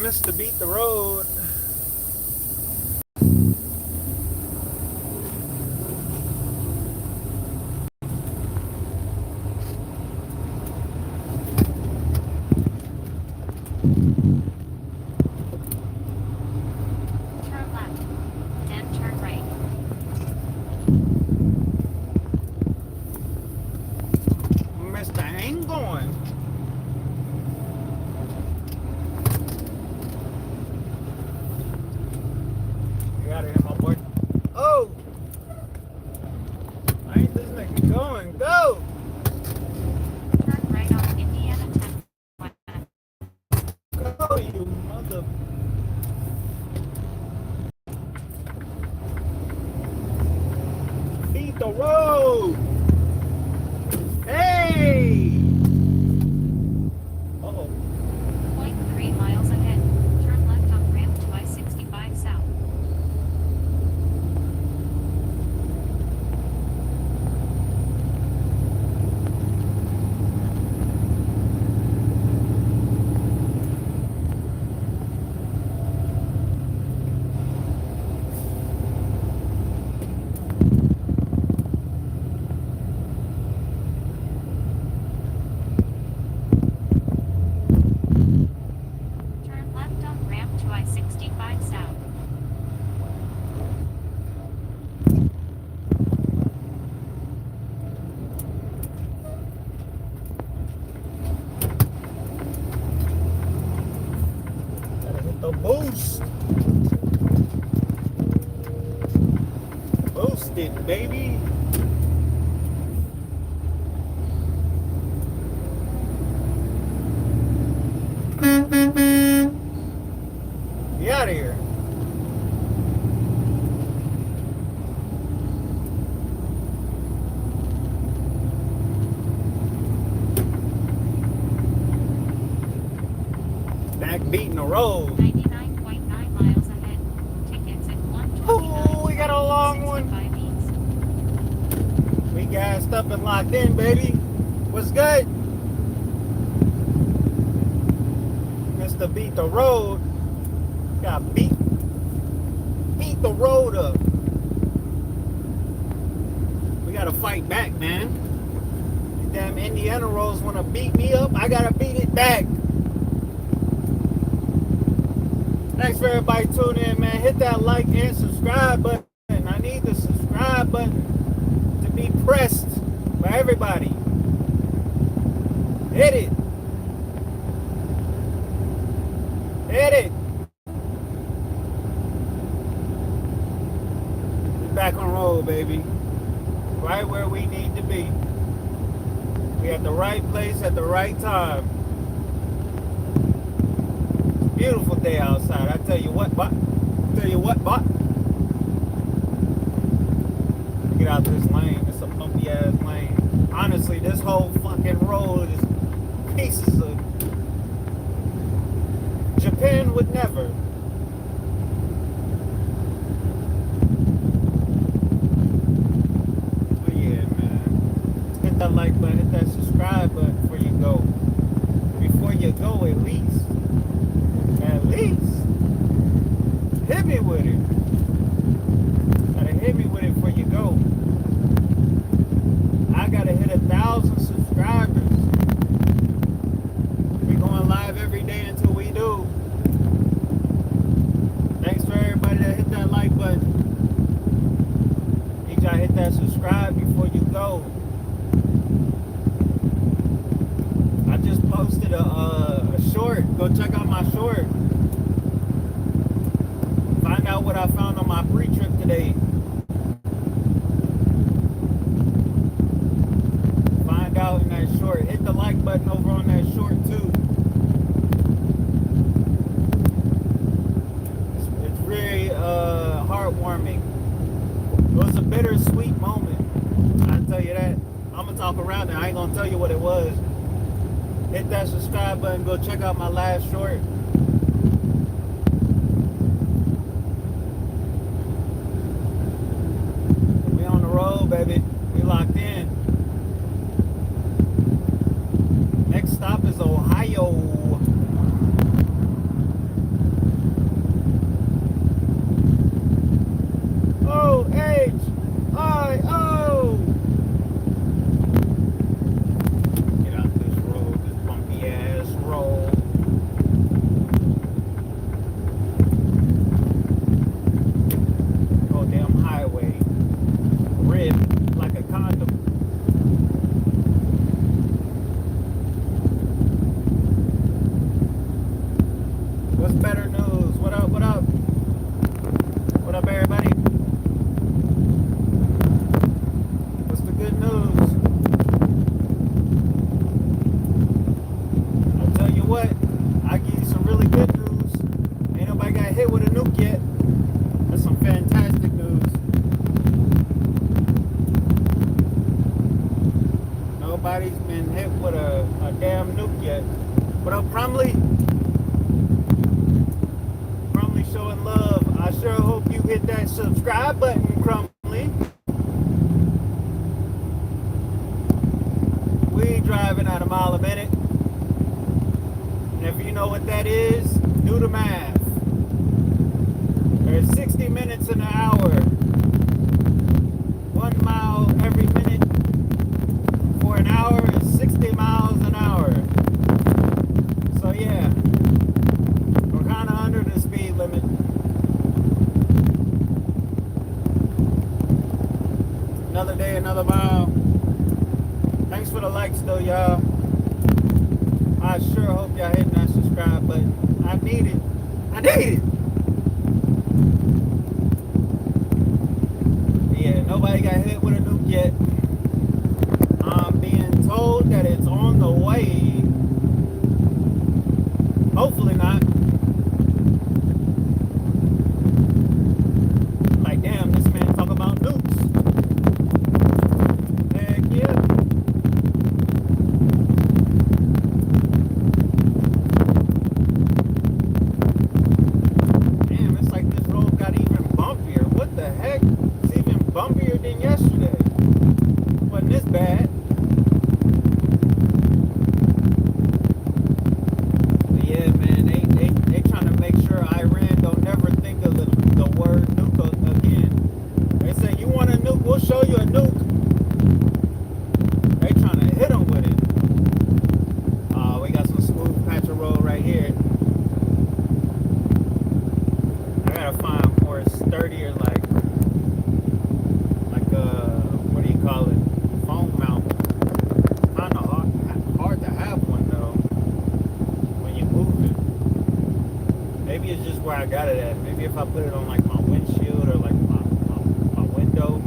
Mr. Beat the Road. Turn left, then turn right. Mr. Ain't going. You out of here, my boy. Oh! I ain't this nigga going. Go! Turn right on Indiana 10. Go, you mother. Beat the road! Hey! Uh-oh. 0.3 miles ahead. Turn left on ramp to I-65 South. Turn left on ramp to I-65 South. Gotta hit the boost. Boost it, baby. Get out of here. Back beating the road. 99.9 miles ahead. Tickets at 129. Oh, we got a long one. 65 east. We gassed up and locked in, baby. What's good? Mr. Beat the Road. Got beat the road up. We gotta fight back, man. These damn Indiana Rolls wanna beat me up. I gotta beat it back. Thanks for everybody tuning in, man. Hit that like and subscribe button. I need the subscribe button to be pressed by everybody. Hit it. Hit it. We're back on roll, baby. Right where we need to be. We at the right place at the right time. Beautiful day outside. I tell you what, bot. Get out this lane. It's a bumpy ass lane. Honestly, this whole fucking road is pieces of. Japan would never. But yeah, man. Hit that like button, hit that subscribe button before you go. Before you go, at least. At least. Hit me with it. Gotta hit me with it before you go. I gotta hit 1,000 subscribers. We going live every day until we do. Thanks for everybody that hit that like button. Need y'all hit that subscribe before you go. I just posted a short. Go check out my short. Find out what I found on my pre-trip today. Find out in that short. Hit the like button over on that short too. It's very heartwarming. It was a bittersweet moment. I tell you that. I'm gonna talk around it. I ain't gonna tell you what it was. Hit that subscribe button. Go check out my last short. We on the road, baby. We locked in. Next stop is Ohio. nobody's been hit with a damn nuke yet. What up, Crumley? Crumley showing love. I sure hope you hit that subscribe button, Crumley. We driving at a mile a minute. And if you know what that is, do the math. There's 60 minutes in an hour. 1 mile every minute. For an hour is 60 miles an hour. So yeah, we're kind of under the speed limit. Another day, another mile. Thanks for the likes though, y'all. I sure hope y'all hitting that subscribe button. I need it. I need it. Yeah, nobody got hit with a nuke yet. I'm being told that it's on the way. Hopefully not. Like, damn, this man talking about nukes. Heck yeah. Damn, it's like this road got even bumpier. What the heck? It's even bumpier than yesterday. Wasn't this bad. But yeah, man, they trying to make sure Iran don't never think of the word nuke again. They say, you want a nuke? We'll show you a nuke. They trying to hit them with it. We got some smooth patch of road right here. I gotta find more sturdier, like what do you call it? Foam mount. Kind of hard to have one though when you move it. Maybe it's just where I got it at. Maybe if I put it on like my windshield or like my window.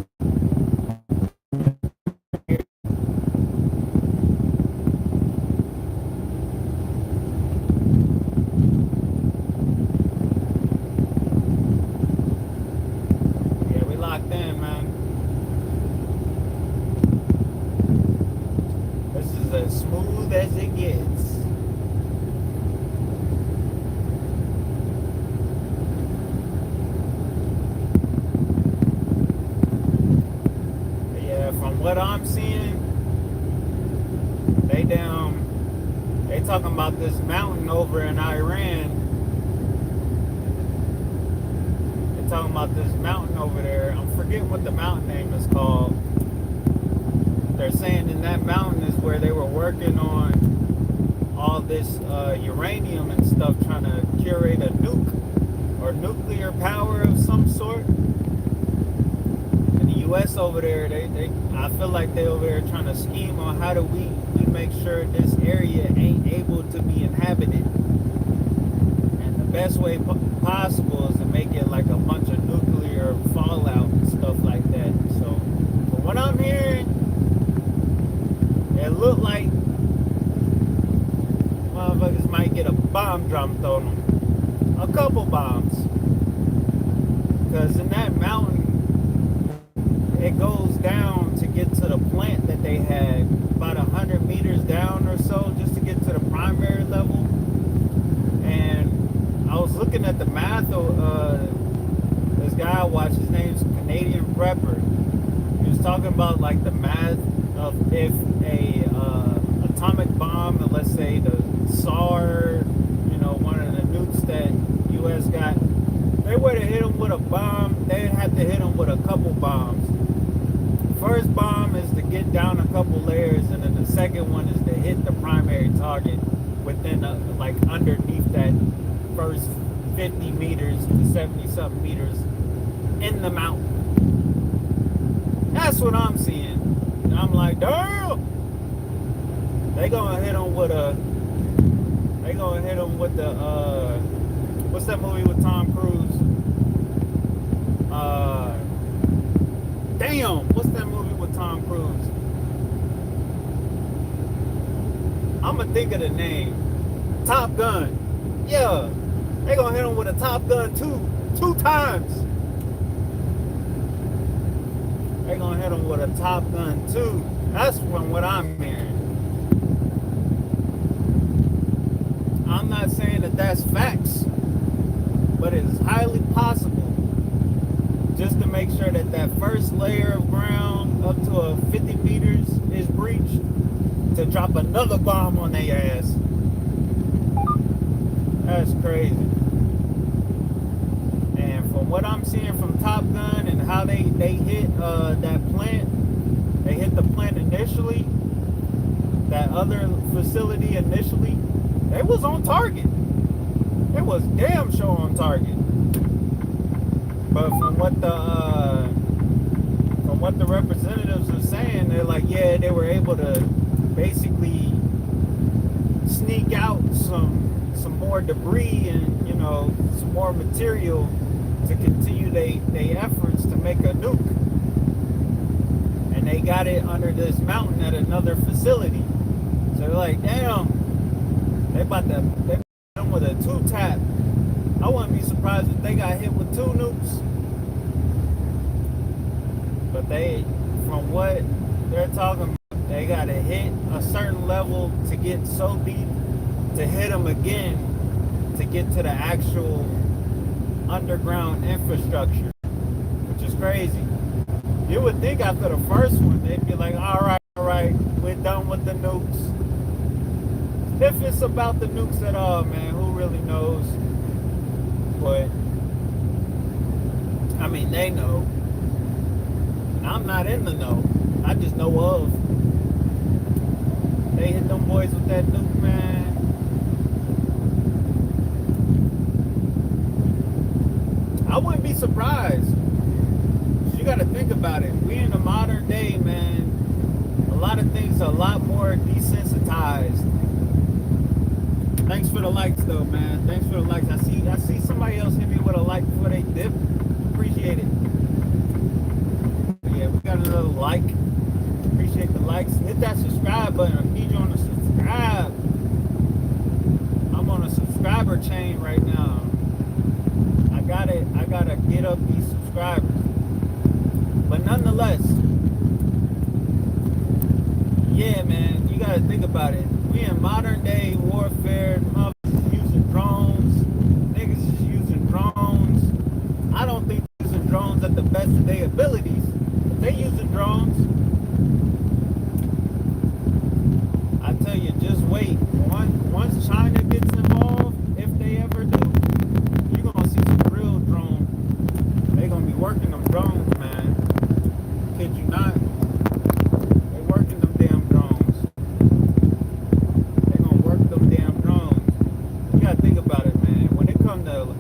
Yeah, we locked in, man. This is as smooth as it gets. Yeah, from what I'm seeing, they talking about this mountain over in Iran. They talking about this mountain over there. I'm forgetting what the mountain name is called. They're saying in that mountain is where they were working on all this uranium and stuff, trying to curate a nuke or nuclear power of some sort. And the U.S. over there, I feel like they over there trying to scheme on how do we make sure this area ain't able to be inhabited. And the best way possible is to make it like a bunch of nuclear fallout and stuff like that. So, from what I'm hearing, it looked like motherfuckers might get a bomb dropped on them. A couple bombs. Because in that mountain, it goes down to get to the plant that they had about 100 meters down or so, just to get to the primary level. And I was looking at the math of this guy I watched, his name's Canadian Prepper. He was talking about like the math of if a atomic bomb, and let's say the SAR, one of the nukes that U.S. got, they were to hit them with a bomb, they'd have to hit them with a couple bombs. First bomb is to get down a couple layers, and then the second one is to hit the primary target within like underneath that first 50 meters to 70 something meters in the mountain. That's what I'm seeing. And I'm like, damn! They gonna hit them with the what's that movie with Tom Cruise? Damn, what's that movie with Tom Cruise? I'ma think of the name. Top Gun. Yeah. They gonna hit him with a Top Gun two times. They gonna hit him with a Top Gun 2. That's from what I'm hearing. I'm not saying that that's facts, but it is highly possible, just to make sure that that first layer of ground up to 50 meters is breached, to drop another bomb on their ass. That's crazy. And from what I'm seeing from Top Gun and how they hit that plant, they hit the plant initially, that other facility initially, they was on target. It was damn sure on target. But from what the representatives are saying, they're like, yeah, they were able to basically sneak out some more debris and, you know, some more material to continue their efforts to make a nuke. And they got it under this mountain at another facility. So they're like, damn, they hit them with a 2-tap. I wouldn't be surprised if they got hit with 2 nukes. But from what they're talking about, they got to hit a certain level to get so deep to hit them again to get to the actual underground infrastructure, which is crazy. You would think after the first one, they'd be like, all right, we're done with the nukes. If it's about the nukes at all, man, who really knows? But, I mean, they know. I'm not in the know. I just know of. They hit them boys with that nuke, man. I wouldn't be surprised. You got to think about it. We in the modern day, man. A lot of things are a lot more desensitized. Thanks for the likes, though, man. Thanks for the likes. I see somebody else hit me with a like before they dip. Appreciate it. Yeah, we got another like. Appreciate the likes. Hit that subscribe button. I need you on the subscribe. I'm on a subscriber chain right now. I gotta get up these subscribers. But nonetheless, yeah, man, you gotta think about it. We in modern day warfare. Motherfuckers using drones. Niggas is using drones. I don't think they're using drones at the best of their abilities. But they using drones. I tell you, just wait. Once China gets involved, if they ever do, you're gonna see some real drones. They're gonna be working them drones, man. Kid you not. They working them damn drones. They gonna work them damn drones. You gotta think about it, man. When it comes to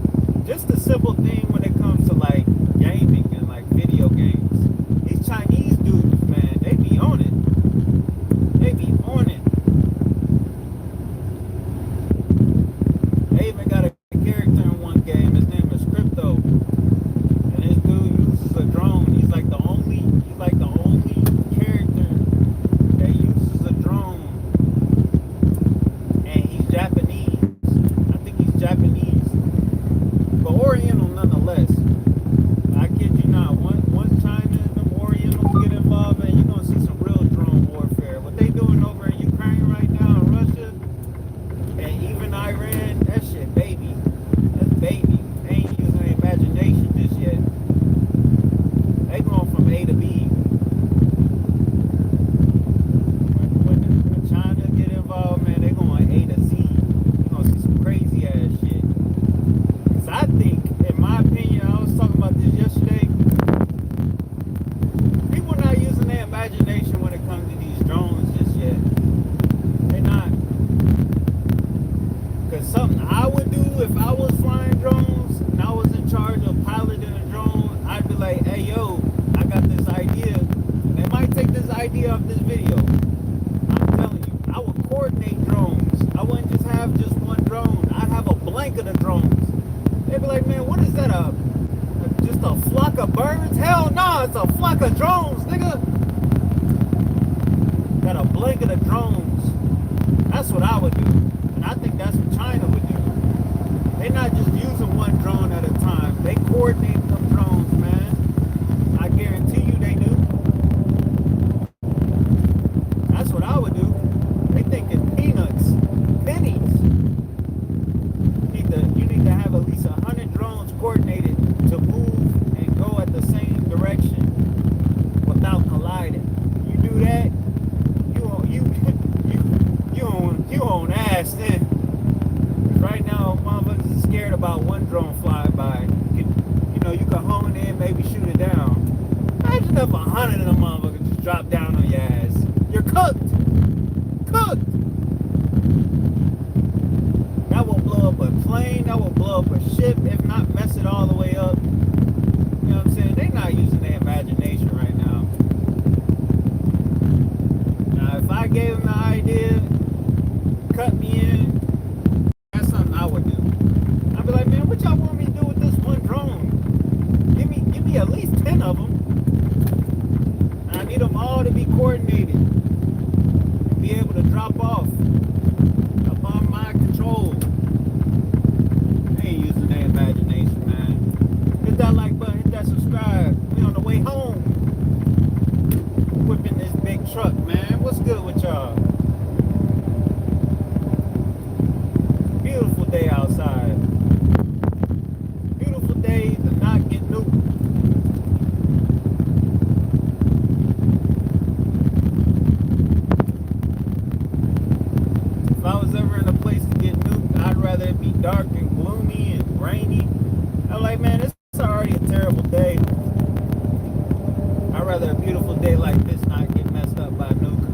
just a simple thing, when it comes to like gaming and like video games, these Chinese dudes, man, they be on it. They be on it. They even got a character in one game. His name is Crypto, and this dude uses a drone. He's like the only character that uses a drone, and he's Japanese. I think he's Japanese, but Oriental nonetheless. I kid you not. Once China and them Orientals get involved, man, you're gonna see some real drone warfare. What they doing over in Ukraine right now, in Russia, and even Iran, that shit, baby. That's baby. They ain't using their imagination just yet. They going from A to B. When China get involved, man, they going A to Z. You're gonna see some crazy ass shit. Cause I think, in my opinion, I was talking about this yesterday. People are not using their imagination when it comes to these drones just yet. They're not. Because something I would do if I was flying drones and I was in charge of piloting a drone, I'd be like, hey, yo, I got this idea. And they might take this idea off this video. I'm telling you, I would coordinate drones. I wouldn't just have just one drone. I'd have a blanket of drones. They'd be like, man, what is that? Just a flock of birds? Hell no, it's a flock of drones, nigga. Got a blanket of drones. That's what I would do. And I think that's what China would do. They're not just using one drone at a time. They coordinate them drones, man. I guarantee you they do. That's what I would do. They thinking peanuts, pennies. Imagine if 100 of them motherfuckers just drop down on your ass. You're cooked. Cooked. That will blow up a plane. That will blow up a ship. If not, mess it all the way up. You know what I'm saying? They're not using their imagination right now. Now, if I gave them the idea, cut me in, that's something I would do. I'd be like, man, what y'all want me to do with this one drone? Give me at least 10 of them. And I need them all to be coordinated and be able to drop off upon my control. They ain't using their imagination, man. Hit that like button, hit that subscribe. We on the way home. Whipping this big truck, man. What's good with y'all? Beautiful day outside. Beautiful day to not get nuked. If I was ever in a place to get nuked, I'd rather it be dark and gloomy and rainy. I'm like, man, it's already a terrible day. I'd rather a beautiful day like this not get messed up by a nuke.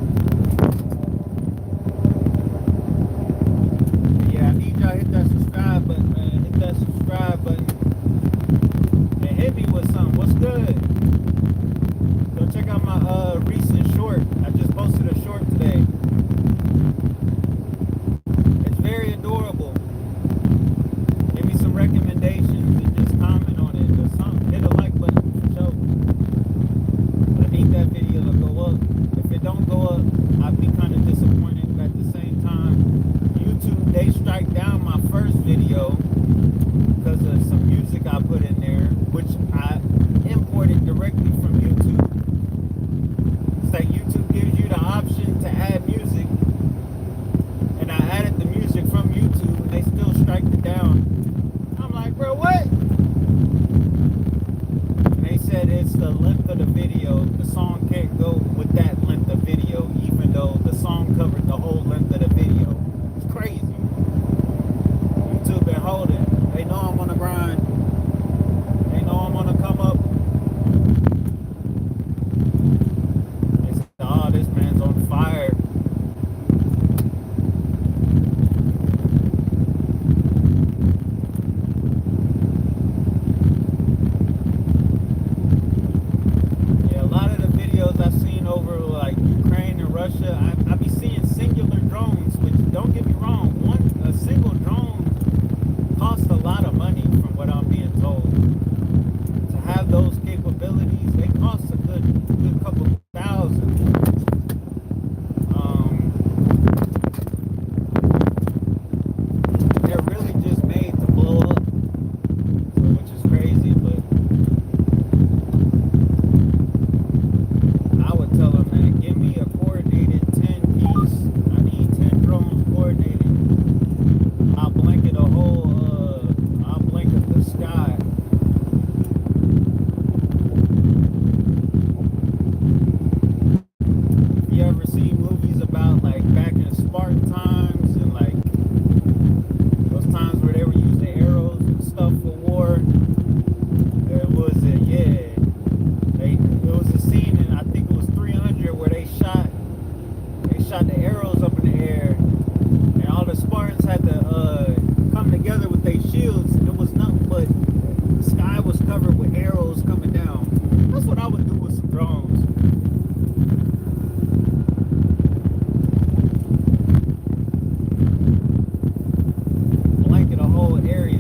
But yeah, I need y'all to hit that subscribe button, man. Hit that subscribe button. And hit me with something. What's good? Go check out my recent short. I just posted a short today. It's very adorable. Give me some recommendations and just comment on it or something. Hit a like button for sure. I need that video to go up. If it don't go up, I'd be kind of disappointed. But at the same time, YouTube, they strike down my first video because of some music I put in there, which I imported directly from YouTube. It's like YouTube gives you the option to add music, and I added the music from YouTube, and they still strike it down. I'm like, bro, what? And they said it's the length of the video. The song can't go with that length of video, even though the song covered the whole length of the video. It's crazy. YouTube been holding. They know I'm on the grind. They know I'm gonna come up. They said, oh, this man's on fire. Yeah, a lot of the videos I've seen over like Ukraine and Russia, I be seeing singular drones, which don't get me wrong, a single drone costs a lot of money from what I'm being told. To have those capabilities, they cost a good couple thousand. They're really just made to blow up, which is crazy, but I would tell them, man, give me a coordinated 10 piece. I need 10 drones coordinated. I'll blanket I'll blanket the sky. If you ever see movies about like back in Spartan times and like those times where they were using arrows and stuff for war, there was there was a scene in, I think it was 300, where they shot the arrows up in the air, and all the Spartans had to come together with their shields, and it was nothing but the sky was covered with arrows coming down. That's what I would do with some drones. Blanket a whole area.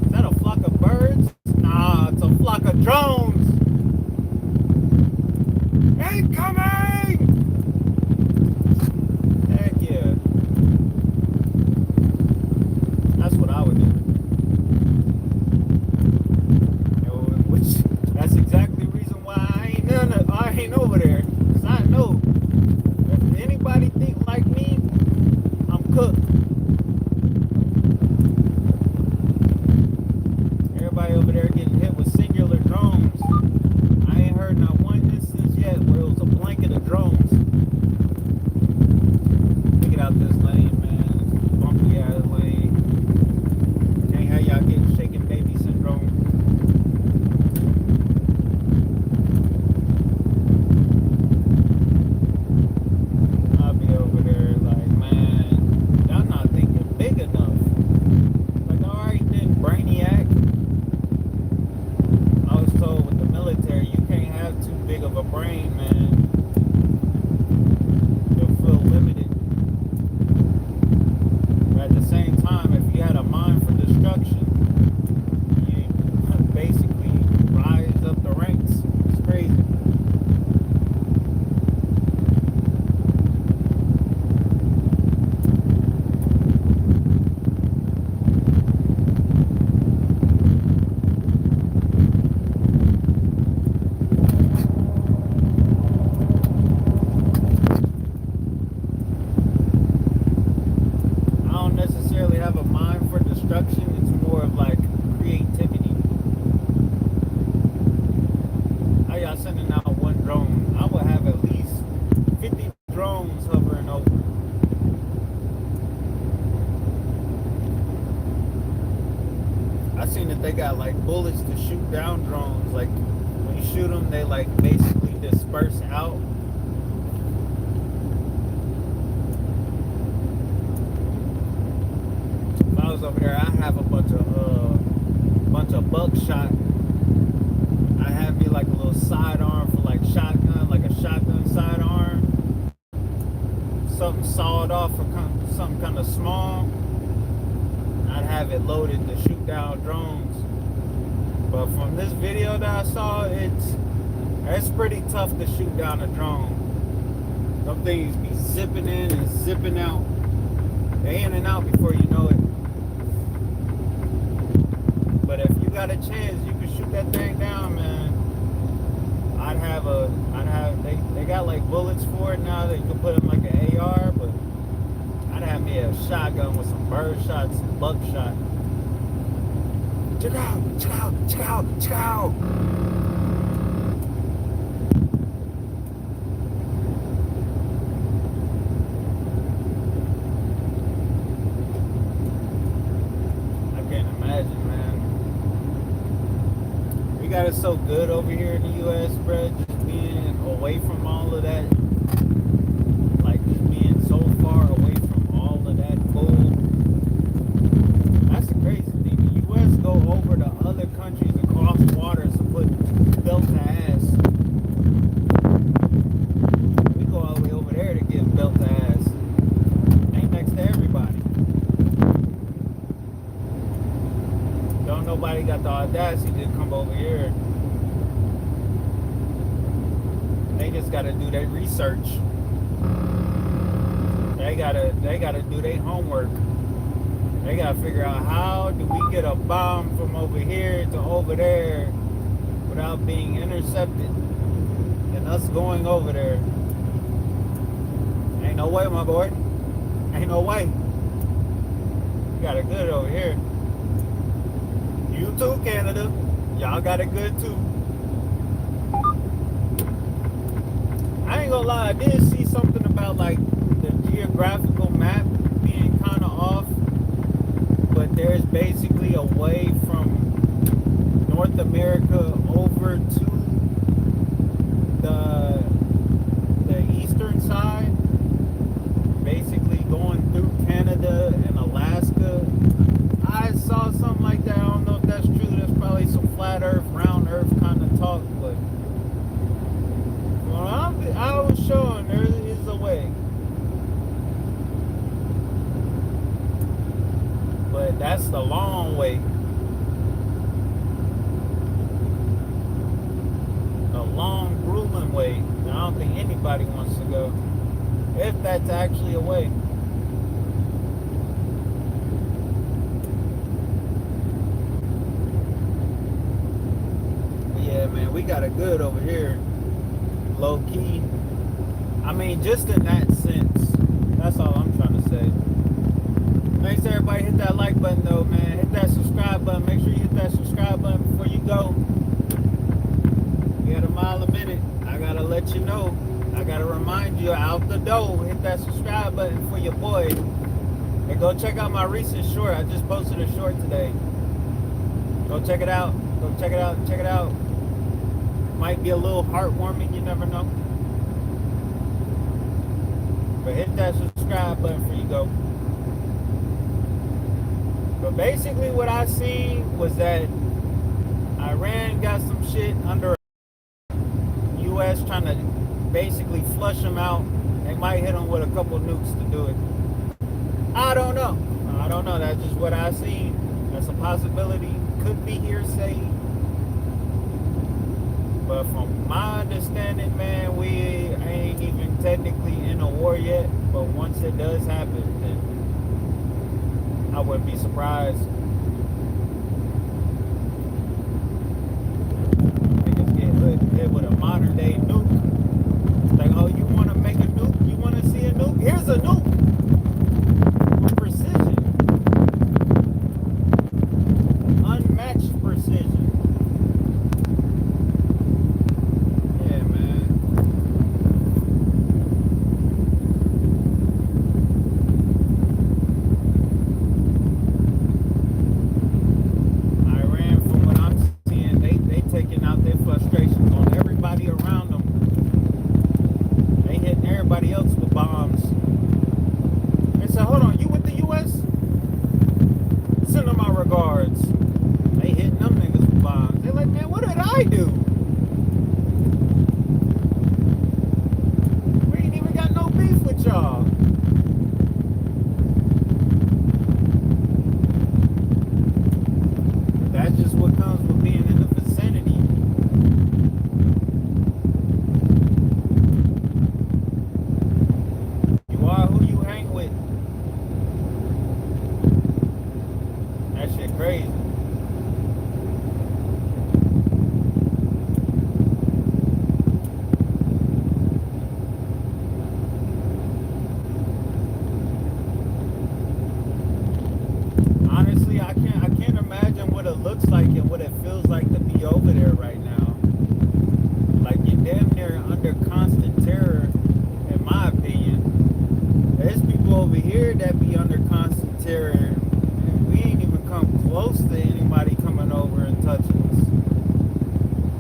Is that a flock of birds? Nah, it's a flock of drones. Incoming! Heck yeah. That's what I would do. That's exactly the reason why I ain't over there. Because I know if anybody think like me, I'm cooked. Everybody over there getting hit with singular drones. I ain't heard not one instance yet where it was a blanket of drones. Let me get out this lane, man. This bumpy ass lane. Can't have y'all getting shaken, baby. I seen that they got like bullets to shoot down drones. Like when you shoot them, they like basically disperse out. If I was over there, I have a bunch of buckshot. I have me like a little sidearm for like shotgun, like a shotgun sidearm. Something sawed off for something kind of small. I'd have it loaded to shoot down drones. But from this video that I saw, it's pretty tough to shoot down a drone. Some things be zipping in and zipping out. They're in and out before you know it. But if you got a chance, you can shoot that thing down, man. They got like bullets for it now that you can put in like an AR, but I'd have me a shotgun with some bird shots, some buckshot. Check out, check out, check out, check out. I can't imagine, man. We got it so good over here in the U.S., bro. Just being away from all of that. Like, just being so far away from all of that bull. That's the crazy thing. The U.S. go over to other countries across waters to put belt to ass. We go all the way over there to give belt to ass. Ain't next to everybody. Don't nobody got the audacity to come over here. They just gotta do their research. They gotta do their homework. They gotta figure out how do we get a bomb from over here to over there without being intercepted and us going over there. Ain't no way, my boy. Ain't no way. We got it good over here. You too, Canada. Y'all got it good too. I ain't gonna lie, I did see something about like the geographical map being kind of off, but there's basically a way from North America over to the eastern side, basically going through Canada and Alaska. I saw something like that. I don't know if that's true. That's probably some flat earth, round earth kind of talk, but I was showing there is a way. But that's the long way. A long, grueling way. I don't think anybody wants to go. If that's actually a way. Yeah, man, we got it good over here. Low key. I mean, just in that sense. That's all I'm trying to say. Thanks to everybody. Hit that like button though, man. Hit that subscribe button. Make sure you hit that subscribe button before you go. You got a mile a minute. I gotta let you know. I gotta remind you out the door. Hit that subscribe button for your boy. And go check out my recent short. I just posted a short today. Go check it out. Go check it out. Check it out. Might be a little heartwarming, you never know. But hit that subscribe button before you go. But basically what I seen was that Iran got some shit under U.S. trying to basically flush them out. They might hit them with a couple nukes to do it. I don't know. I don't know. That's just what I seen. That's a possibility. Could be hearsay. But from my understanding, man, we ain't even technically in a war yet. But once it does happen, then I wouldn't be surprised. Niggas get hit with a modern day nuke. It's like, oh, you want to make a nuke? You want to see a nuke? Here's a nuke with precision, unmatched precision. guards. They hitting them niggas with bombs. They're like, man, what did I do? We ain't even got no beef with y'all. That's just what comes with being in the vicinity. You are who you hang with. That shit crazy. Honestly, I can't imagine what it looks like and what it feels like to be over there right now. Like, you're damn near under constant terror, in my opinion. There's people over here that be under constant terror, and we ain't even come close to anybody coming over and touching us.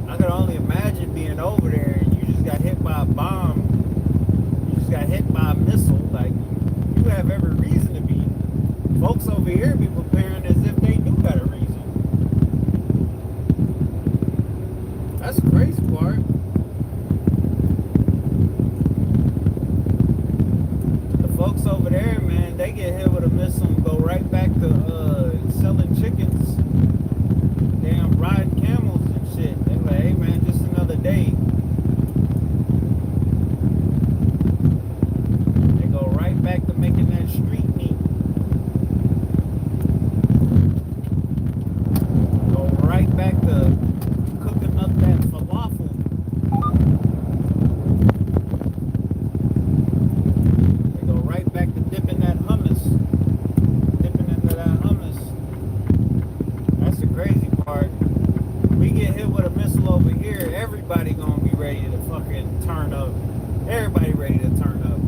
I could only imagine being over there and you just got hit by a bomb. You just got hit by a missile. Like, you have every reason to be. Folks over here be preparing as if they do got a reason. That's the crazy part. The folks over there, man, they get hit with a missile and go right back to selling chickens, damn riding camels and shit. They're like, hey man, just another day. They go right back to making that street meat. Go right back to cooking up that falafel. They go right back to dipping that hummus. Dipping into that hummus. That's the crazy part. We get hit with a missile over here, everybody gonna be ready to fucking turn up. Everybody ready to turn up.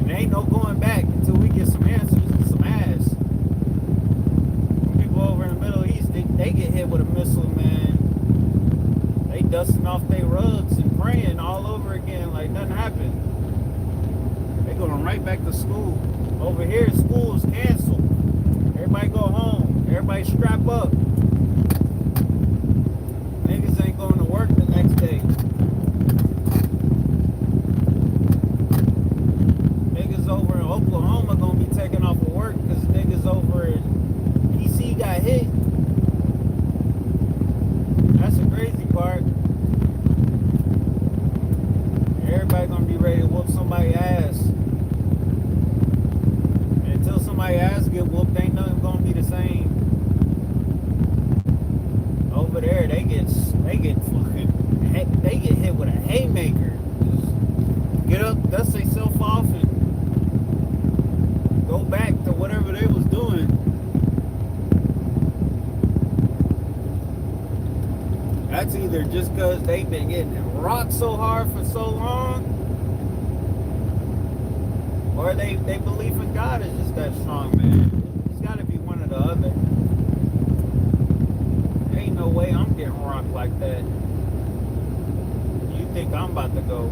And ain't no going back until we get some answers and some ass. People over in the Middle East, they get hit with a missile, man. They dusting off their rugs and praying all over again like nothing happened. They going right back to school. Over here, school is canceled. Everybody go home. Everybody strap up. Niggas ain't going to work the next day. Niggas over in Oklahoma gonna be taking off of work because niggas over in DC got hit. That's the crazy part. Everybody gonna be ready to whoop somebody's ass. And until somebody's ass get whooped, ain't nothing gonna be the same. Over there, they get fucking, they get hit with a haymaker. Just get up, dust themselves off, and go back to whatever they was doing. That's either just because they've been getting rocked so hard for so long, or they belief in God is just that strong, man. It's got to be one or the other. There ain't no way I'm getting rocked like that. You think I'm about to go?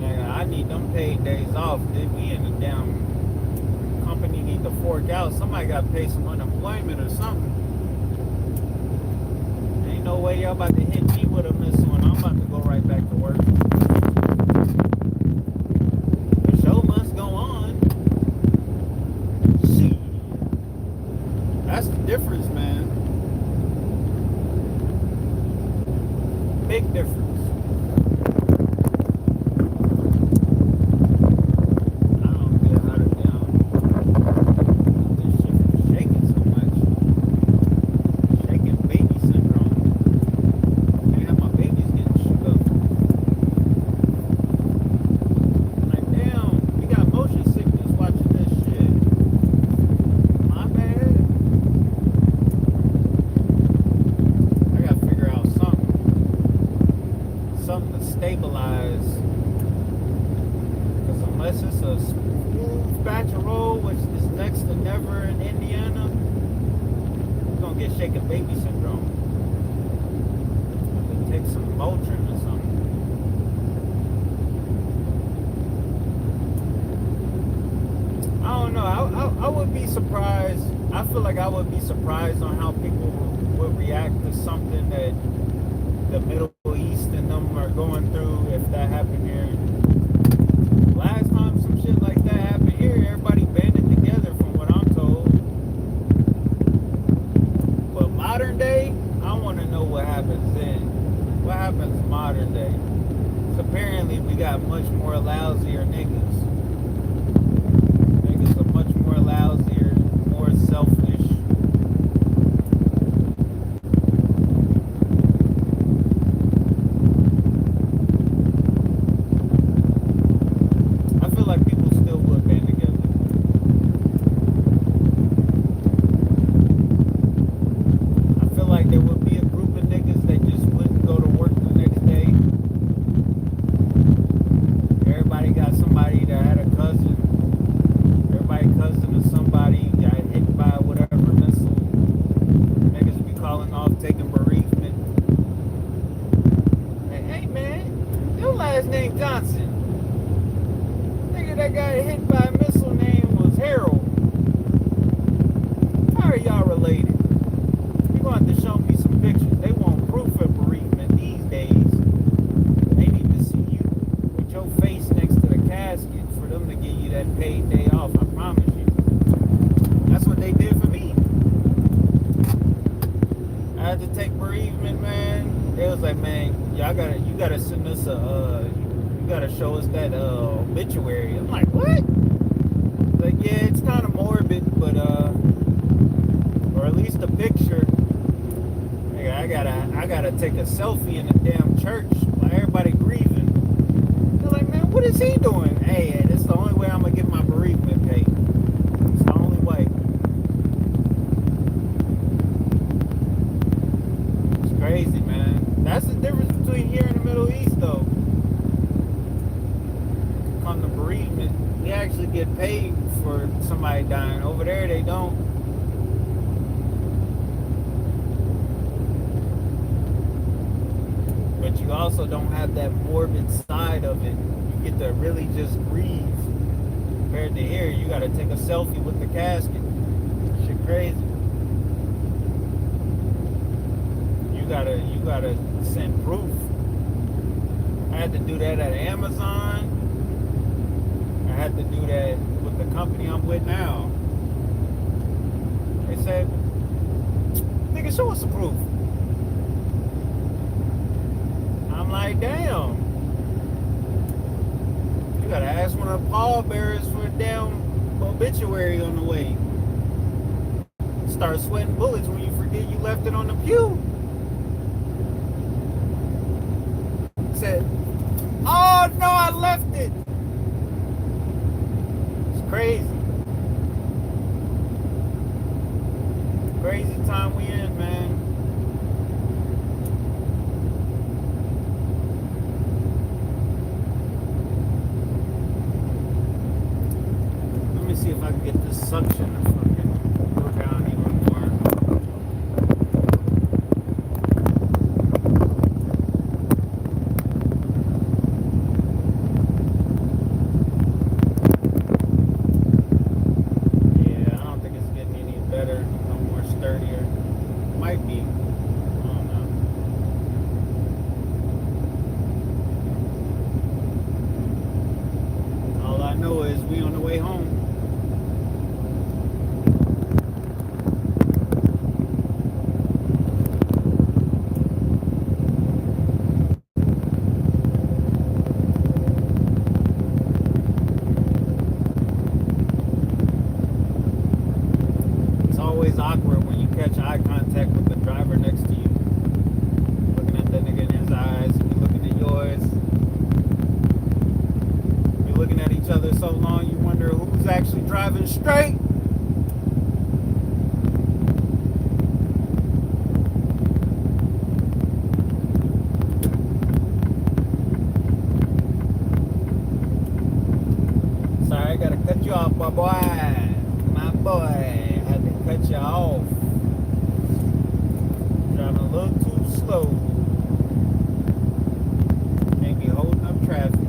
Yeah, I need them paid days off. Then we in the damn company need to fork out. Somebody got to pay some unemployment or something. Ain't no way y'all about to hit me with a missile and I'm about to go right back to work. The show must go on. See, that's the difference, man. Big difference. Stabilize, because unless it's a smooth batch of roll, which is next to never in Indiana, you're gonna get shaken baby syndrome. Take some Motrin or something. I don't know. I would be surprised. I I feel like I would be surprised on how people would react to something that the Middle East and them are going through if that happened here. Last time some shit like that happened here, everybody banded together from what I'm told. But modern day, I want to know what happens then. What happens modern day? So apparently we got much more lousier niggas. Niggas are much more lousier, more selfish. I feel like people still would band together. I feel like there would be a group of niggas that just wouldn't go to work the next day. Everybody got somebody that had a cousin. Everybody cousin of somebody got hit by whatever missile. Niggas would be calling off, taking bereavement. Hey man, your last name Johnson. Nigga that got hit by a missile name was Harold. How are y'all related? You're going to have to show me some pictures. They want proof of bereavement these days. They need to see you with your face next to the casket for them to give you that paid day off. I promise you. That's what they did for me. I had to take bereavement, man. They was like, man, you gotta send us you gotta show us that obituary. I'm like, what? Like, yeah, it's kind of morbid, but or at least a picture. Nigga, I gotta take a selfie in the damn church while everybody grieving. They're like, man, what is he doing? Hey, that's the only way I'm gonna get my bereavement paid. It's the only way. It's crazy, man. That's the difference between here and the Middle East, though. On the bereavement, they actually get paid for somebody dying. Over there, they don't. But you also don't have that morbid side of it. You get to really just grieve. Compared to here, you gotta take a selfie with the casket. Shit crazy. You gotta send proof. I had to do that at Amazon. I had to do that with the company I'm with now. They said, nigga, show us the proof. I'm like, damn. You gotta ask one of the pallbearers for a damn obituary on the way. Start sweating bullets when you forget you left it on the pew. Said, oh no, I left it. It's crazy. Crazy time we in, man. Let me see if I can get this suction to fucking go down even more. Yeah, I don't think it's getting any better, no more sturdier. Might be. I don't know. All I know is we on the way home. It's always awkward when you catch eye contact with the driver next to you. Looking at that nigga in his eyes, and you looking at yours. You're looking at each other so long, you wonder who's actually driving straight. Sorry, I gotta cut you off, my boy. My boy. I had to cut you off. Driving a little too slow. Maybe holding up traffic.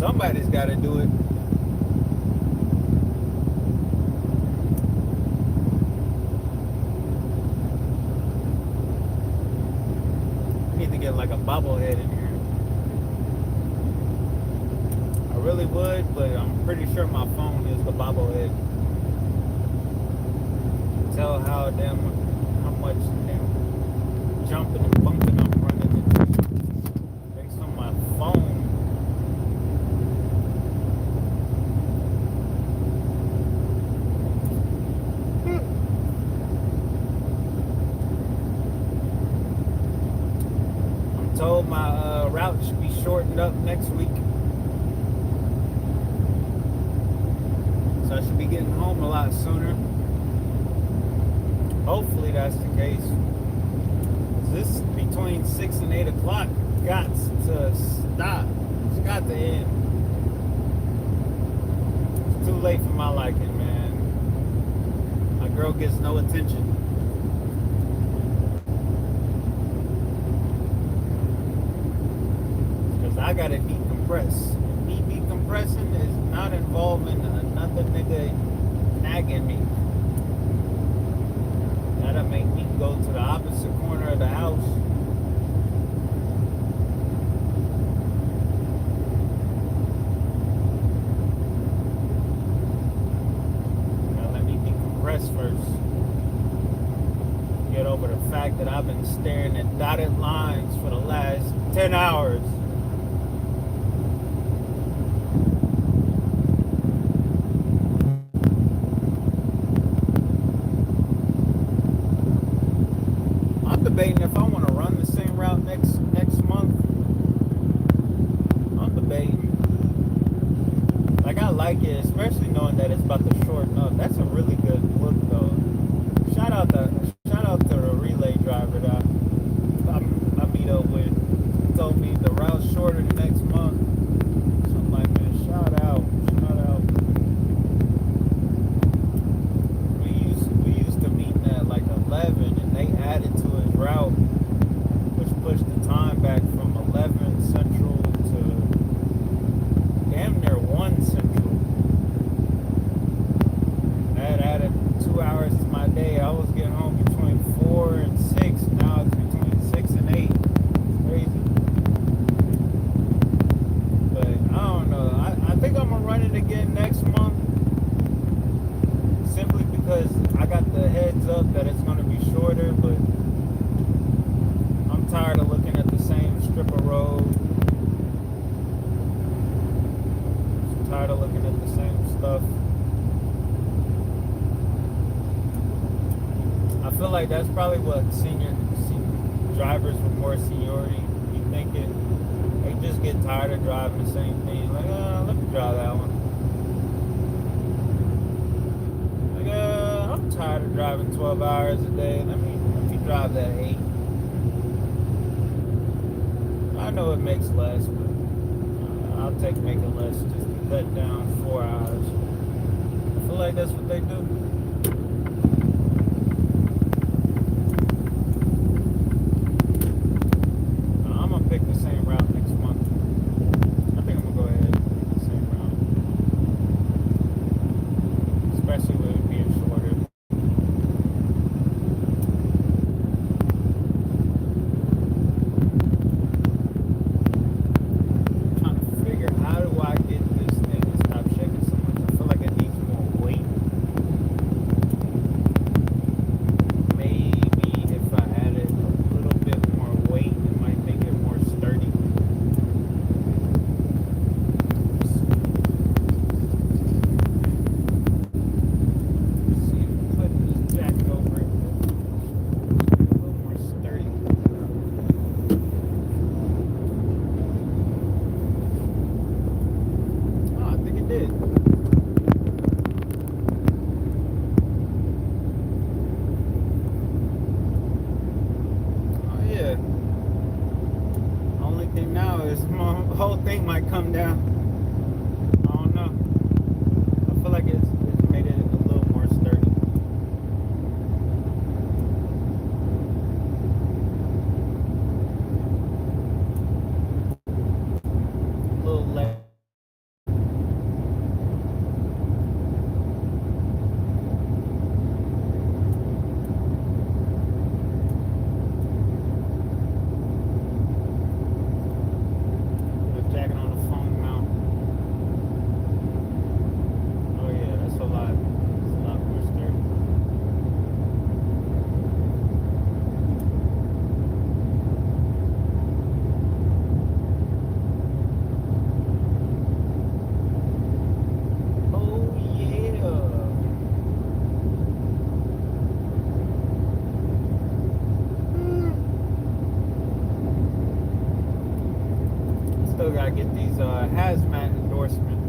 Somebody's got to do it. I need to get like a bobblehead in here. I really would, but I'm pretty sure my phone is the bobblehead. Tell how much damn jumping and bumping I'm running into. Based on my phone. I'm told my route should be shortened up next week. So I should be getting home a lot sooner. Hopefully that's the case. This between 6 and 8 o'clock got to stop. It's got to end. It's too late for my liking, man. My girl gets no attention. Because I gotta decompress. Me decompressing is not involving another nigga nagging me. That'll make me go to the opposite corner of the house. Now let me decompress first. Get over the fact that I've been staring at dotted lines for the last 10 hours. Debating if I want to run the same route next month. I'm debating. Like, I like it, especially knowing that it's about to shorten up. That's a really good look, though. Shout out to the relay driver that I meet up with. He told me the route's shorter next month. So I'm like, man, shout out. We used to meet at like 11, and they added to his route, which pushed the time back from 11 Central to damn near 1 Central. That added 2 hours to my day. I was getting home between 4 and 6. Now it's between 6 and 8. Crazy. But I don't know. I think I'm going to run it again next month. Simply because I got the heads up that it's going to be shorter, but I'm tired of looking at the same strip of road. I'm tired of looking at the same stuff. I feel like that's probably what senior drivers with more seniority be thinking. They just get tired of driving the same thing. Like, let me drive that one. I'm tired of driving 12 hours a day. Let me drive that 8. I know it makes less, but I'll take making less just to cut down 4 hours. I feel like that's what they do. I'm gonna pick the same route next month. I think I'm gonna go ahead and pick the same route, especially with it being shorter. Whole thing might come down. I don't know. I feel like it's made it a little more sturdy. A little less gotta get these hazmat endorsement.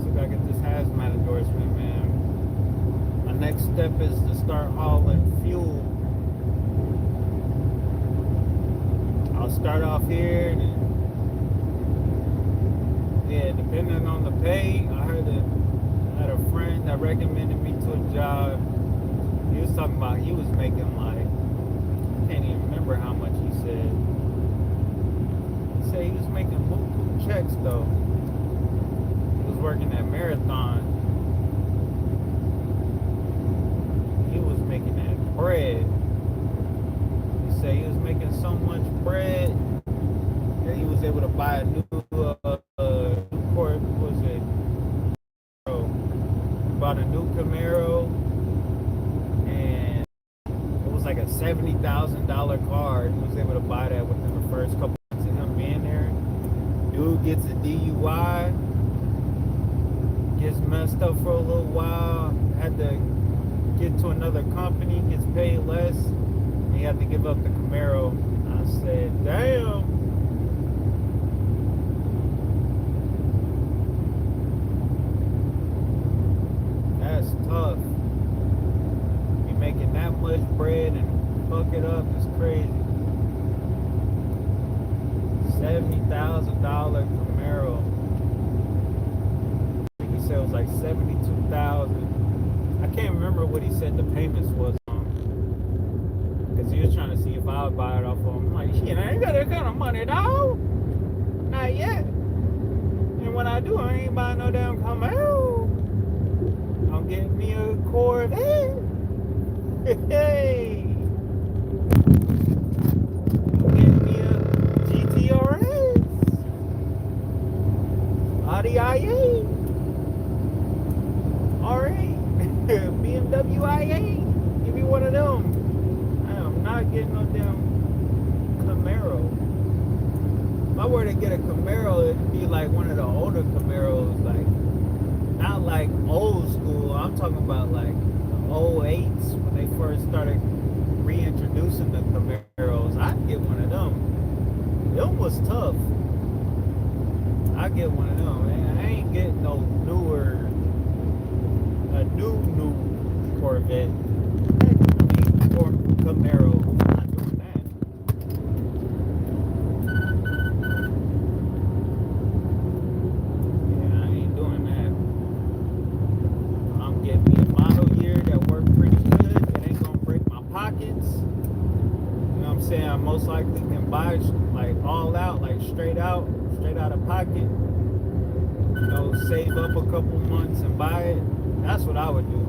Still gotta get this hazmat endorsement, man. My next step is to start hauling fuel. I'll start off here, and yeah, depending on the pay. I had a friend that recommended me to a job. He was talking about he was making like, I can't even remember how much he said. He said he was making buku checks though. He was working at Marathon. He was making that bread. He said he was making so much bread that he was able to buy a new bought a new Camaro, and it was like a $70,000 car. He was able to buy that within the first couple months of him being there. Dude gets a DUI, gets messed up for a little while, had to get to another company, gets paid less, and he had to give up the Camaro. I said, damn. That's tough. You making that much bread and fuck it up is crazy. $70,000 Camaro. I think he said it was like $72,000. I can't remember what he said the payments was on, because he was trying to see if I would buy it off of him. I'm like, shit, I ain't got that kind of money, dog. Not yet. And when I do, I ain't buying no damn Camaro. I'm getting me a Corvette. Hey. I'm getting me a GTRS. Audi IA. R8. BMW IA. Give me one of them. I am not getting no damn Camaro. If I were to get a Camaro, it'd be like one of the older Camaros, like not like old school. I'm talking about like the 08s when they first started reintroducing the Camaros. I'd get one of them. Them was tough. I'd get one of them. Man, I ain't getting no newer, a new Corvette. I mean, or Camaro. I'm not doing that. Yeah, I ain't doing that. I'm getting me a model year that work pretty good. It ain't gonna break my pockets. You know what I'm saying? I most likely can buy like all out, like straight out of pocket. You know, save up a couple months and buy it. That's what I would do.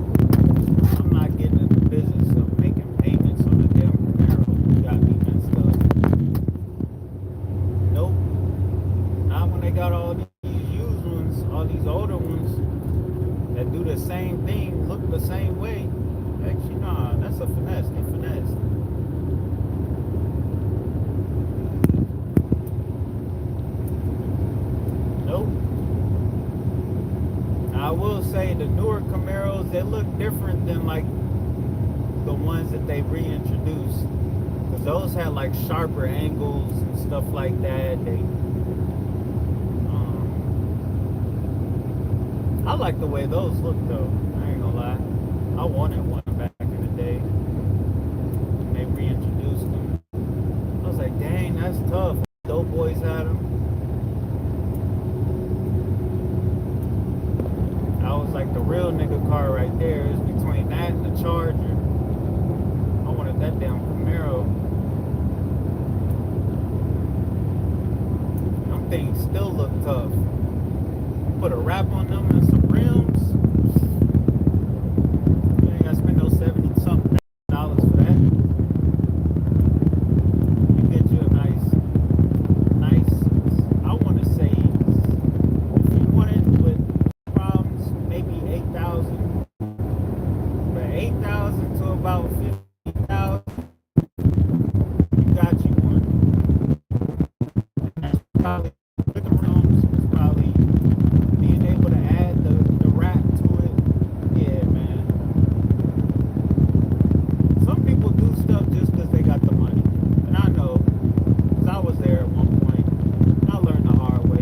I'm not getting in the business of making payments on a damn Camaro. You got me messed up. Nope. Not when they got all these used ones, all these older ones that do the same thing, look the same way. Actually, nah, that's a finesse. They finesse. Nope. I will say the newer Camaros, they look different than like the ones that they reintroduced. Because those had like sharper angles and stuff like that. I like the way those look though. I ain't gonna lie. I wanted one back in the day when they reintroduced them. I was like, dang, that's tough. Dope boys had them. I was like, the real nigga car right there is between that and the Charger. I wanted that damn Camaro. Them things still look tough. Put a wrap on them and some rims. You ain't gotta spend no $70-something for that. You get you a nice, I want to say, if you want it with problems, maybe 8,000. But 8,000 to about 50,000, you got you one. That's probably with the rims. It's probably being able to add the wrap to it. Yeah, man. Some people do stuff just because they got the money. And I know, because I was there at one point. And I learned the hard way.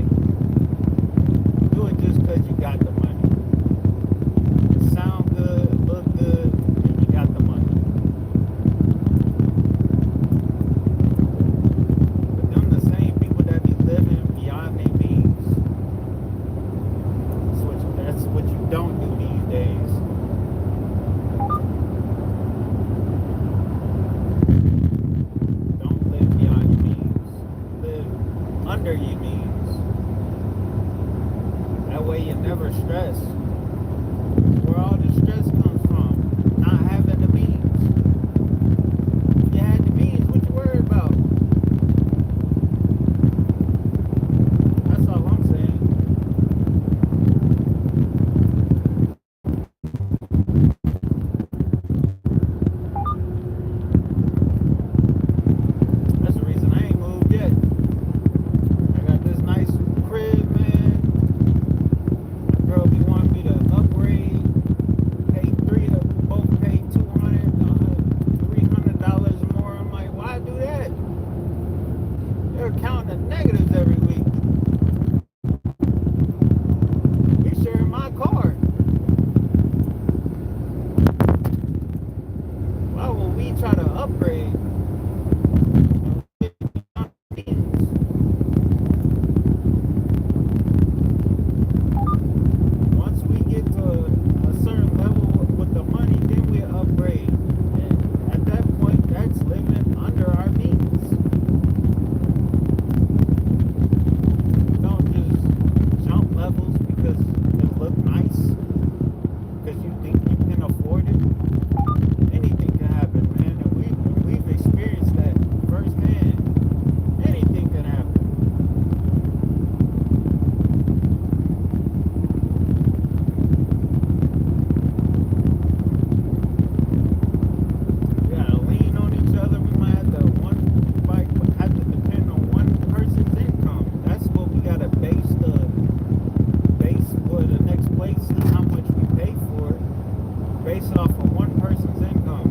Don't live beyond your means. Live under your means. That way you never stress. Where all the stress comes from, not having the means. If you had the means, what you worried about? That's all I'm saying. That's the reason I ain't moved yet. I got this nice crib, man. Girl be wanting me to upgrade, both pay $200, $300 more. I'm like, why do that? They're counting the negatives every week. We sharing my car. Why would we try to upgrade? Once we get to a certain level with the money, then we upgrade. And at that point, that's living under our means. Don't just jump levels because it look nice, because you think you can afford it. Anything can happen, man. And we've experienced that firsthand. Anything can happen. We gotta lean on each other. We might have to have to depend on one person's income. That's what we gotta base for the next place and how much we pay for it, based off of one person's income.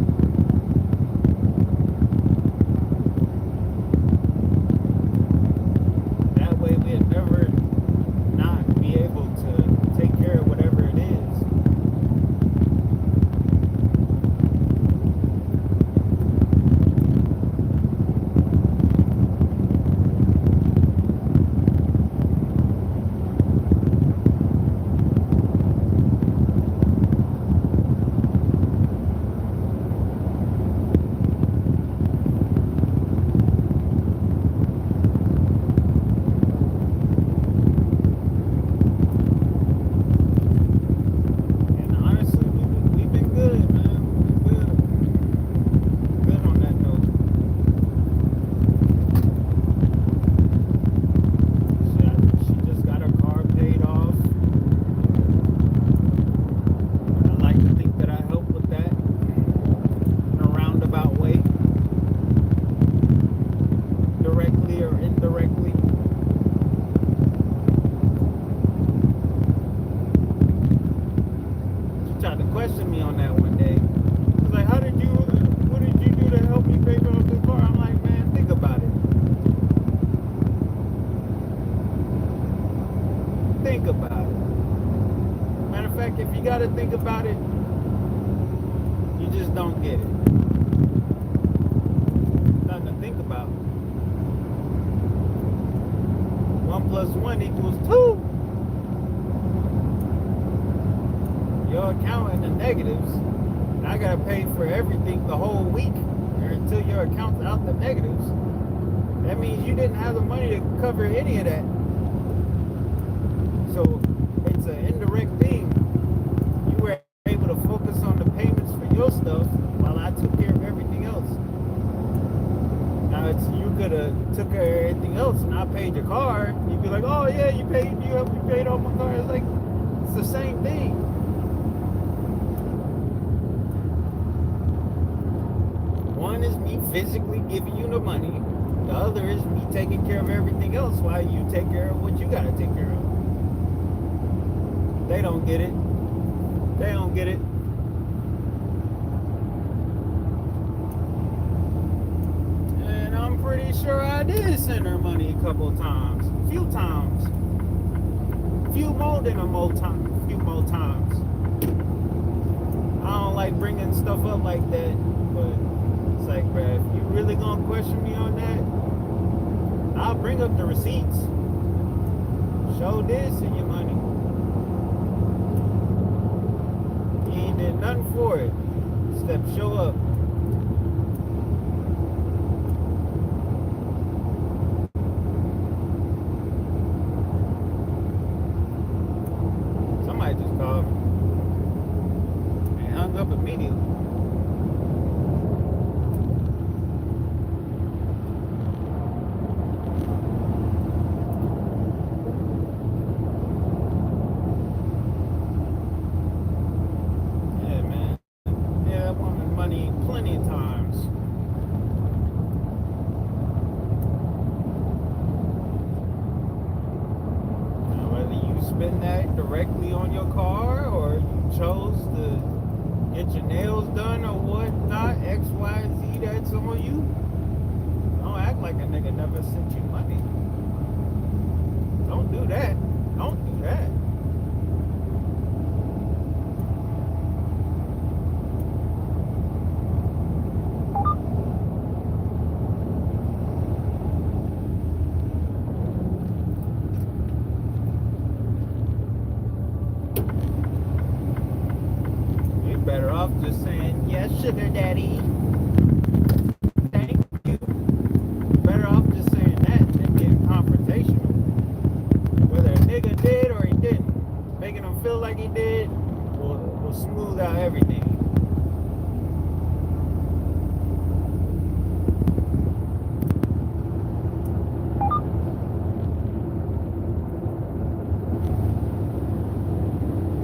That way we'd never not be able to take care of whatever it is. And honestly, we've been good, man. We've been good. Good on that note. She just got her car paid off. I like to think that I helped with that in a roundabout way, directly or indirectly. She tried to question me on that one day. She was like, what did you do to help me pay for the car? I'm like, man, think about it. Think about it. Matter of fact, if you got to think about it, you just don't get it. Nothing to think about. 1 + 1 = 2. Your account in the negatives, and I gotta pay for everything the whole week or until your account's out the negatives. That means you didn't have the money to cover any of that. So it's an indirect thing. You were able to focus on the payments for your stuff while I took care of everything else. Now you could have took care of everything else and I paid your car. You'd be like, oh yeah, you helped me pay off my car. It's like, it's the same thing. One is me physically giving you the money. The other is me taking care of everything else while you take care of what you gotta take care of. They don't get it. They don't get it. And I'm pretty sure I did send her money a couple of times. A few times. Few more times. I don't like bringing stuff up like that, but it's like, bruh, if you really gonna question me on that, I'll bring up the receipts. Show this in your money. You ain't did nothing for it. Except show up. directly on your car, or you chose to get your nails done or whatnot, X, Y, Z, that's on you. Don't act like a nigga never sent you money. Don't do that. Don't do that. You're better off just saying, yes, sugar daddy. Thank you. Better off just saying that than getting confrontational. Whether a nigga did or he didn't. Making him feel like he did will smooth out everything.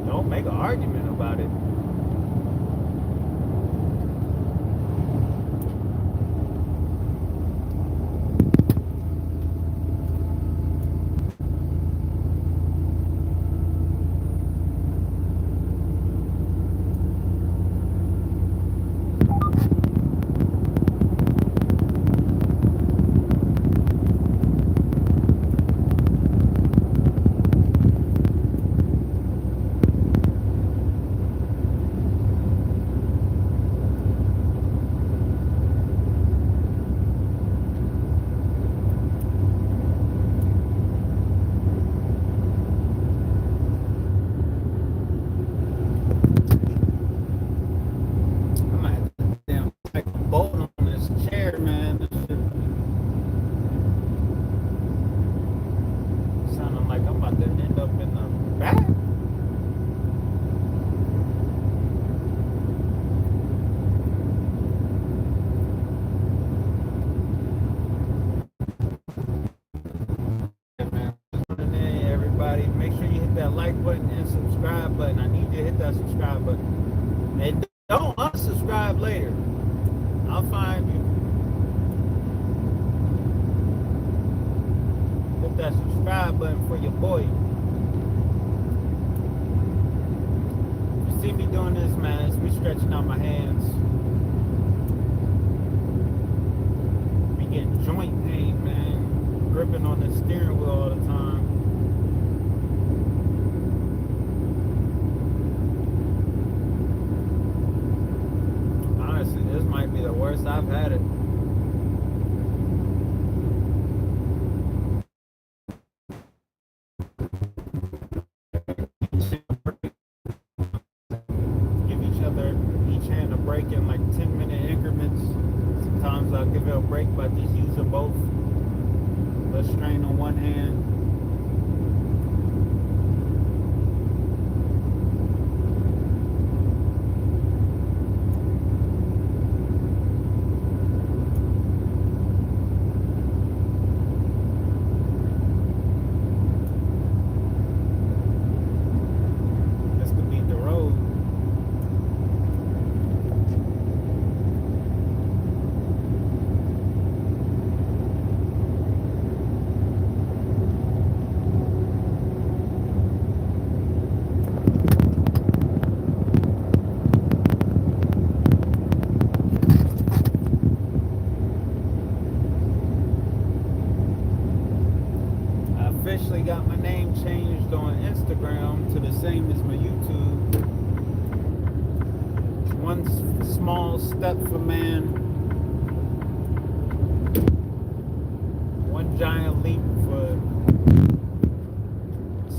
Don't make an argument about it. Make sure you hit that like button and subscribe button. I need you to hit that subscribe button. And don't unsubscribe later. I'll find you. Hit that subscribe button for your boy. You see me doing this, man, it's me stretching out my hands. Me getting joint pain, man. Gripping on the steering wheel all the time. This might be the worst I've had it. Give each hand a break in like 10-minute increments. Sometimes I'll give it a break by just using both. Let's strain on one hand. Officially got my name changed on Instagram to the same as my YouTube. One small step for man, one giant leap for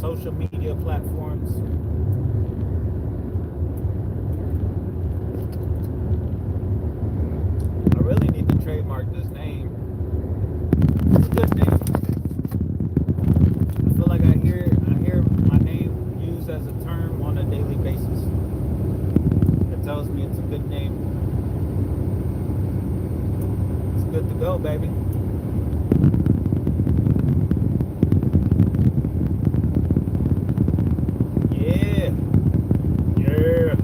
social media platforms. I really need to trademark this name. It's a good name. I feel like I hear my name used as a term on a daily basis. It tells me it's a good name. It's good to go, baby. Yeah. Yeah.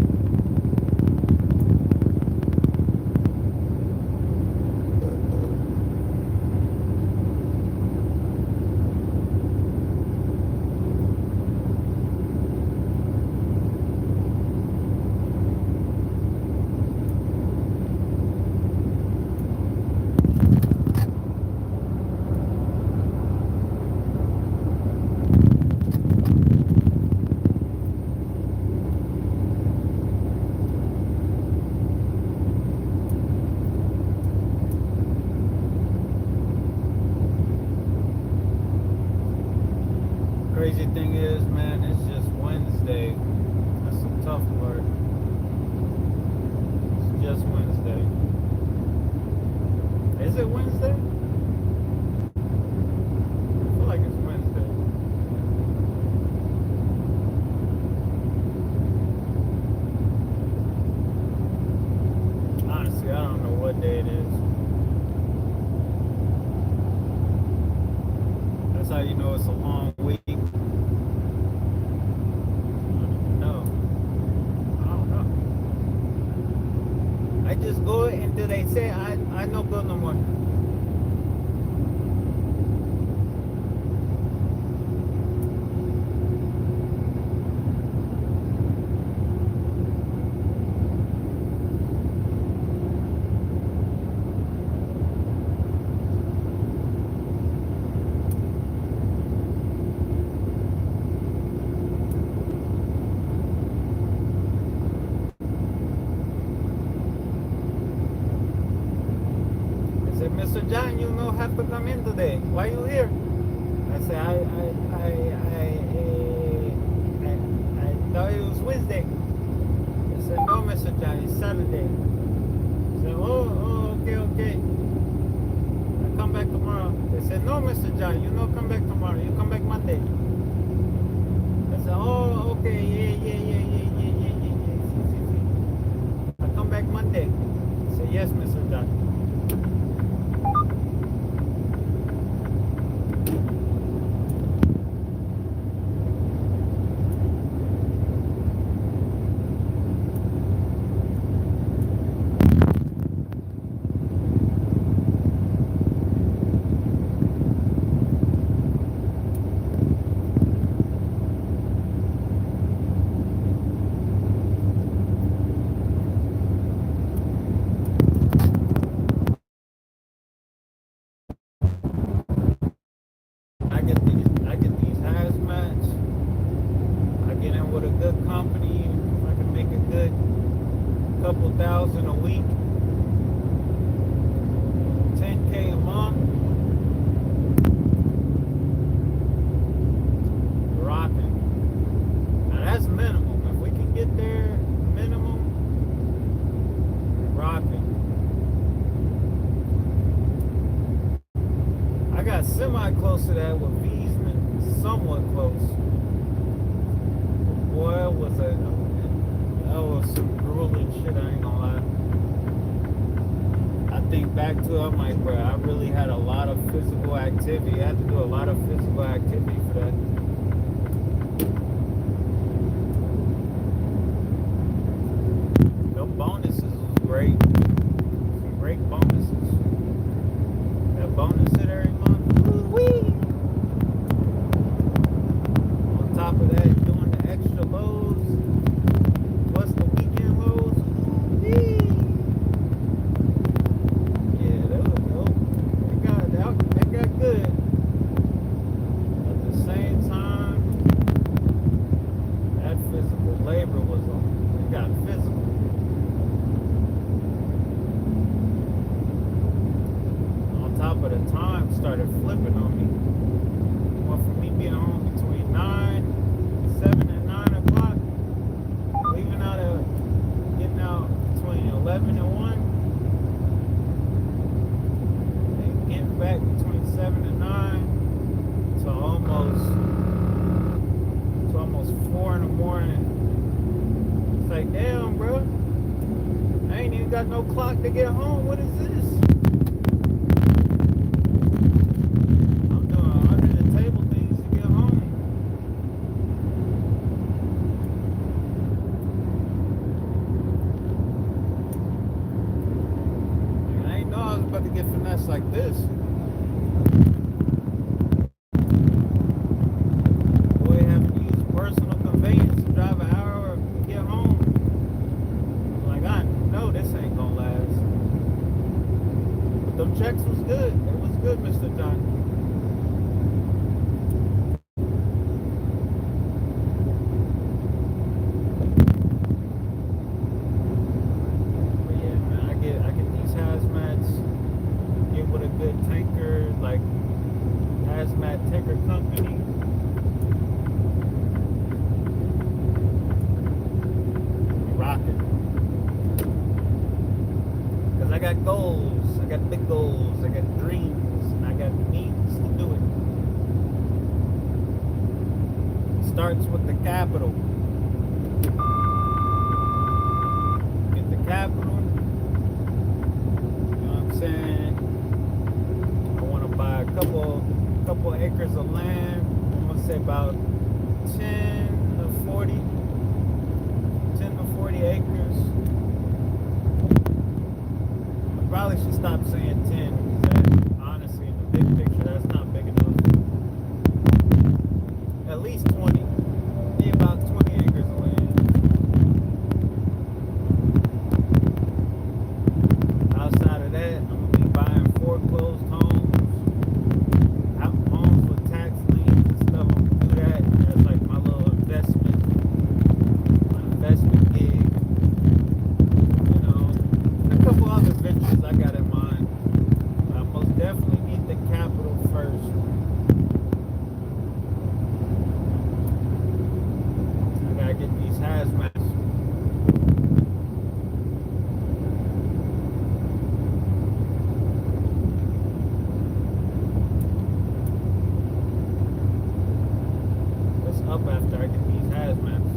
Is it Wednesday? I feel like it's Wednesday. Honestly, I don't know what day it is. That's how you know it's a long week. I don't know. I just go until they say I no go no more. Mr. John, you don't have to come in today. Why you here? I said, I thought it was Wednesday. I said, no, Mr. John, it's Saturday. I said, oh, okay. I come back tomorrow. They said, no, Mr. John, you don't come back tomorrow. You come back Monday. I said, oh, okay, yeah. I come back Monday. I said, yes, Mr. John. I get these hazmats. I get in with a good company. I can make a good couple thousand a week, 10K a month. Rocking. Now that's minimum. If we can get there, minimum, rocking. I got semi close to that with Wiesman, somewhat close. Boy, that was some grueling shit, I ain't gonna lie. I think back to it, I'm like, bro, I really had a lot of physical activity. I had to do a lot of physical activity for that. The bonuses was great. Some great bonuses. That bonus hit every month. Woo-wee. On top of that, doing the extra loads, plus the weekend loads. Woo-wee. Yeah, that was dope. That got good. At the same time, that physical labor was on. It got physical. Top of the time started flipping on me. Well, for me being home between 7 and 9 o'clock, leaving out at, getting out between 11 and 1, and getting back between 7 and 9 to almost 4 in the morning. It's like, damn, bro, I ain't even got no clock to get home. What is this? About to get finesse like this. Boy, having to use personal conveyance to drive an hour to get home. Like, I know this ain't gonna last. But them checks was good. It was good, Mr. John. But yeah, man, I get these hazmats. Get with a good tanker, like hazmat tanker company. Rocking. Cause I got goals. I got big goals. I starts with the capital. Get the capital. You know what I'm saying? I want to buy a couple acres of land. I'm gonna say about 10 to 40 acres. I probably should stop saying 10 because that, honestly, in the big picture, that's not big enough. At least 20. Need about 20 acres of land. Outside of that, I'm gonna be buying foreclosed homes, homes with tax liens and stuff. I'm gonna do that. That's like my little investment gig. You know, a couple other ventures I got in mind. I most definitely need the capital first. I gotta get these hazmats. What's up after I get these hazmats?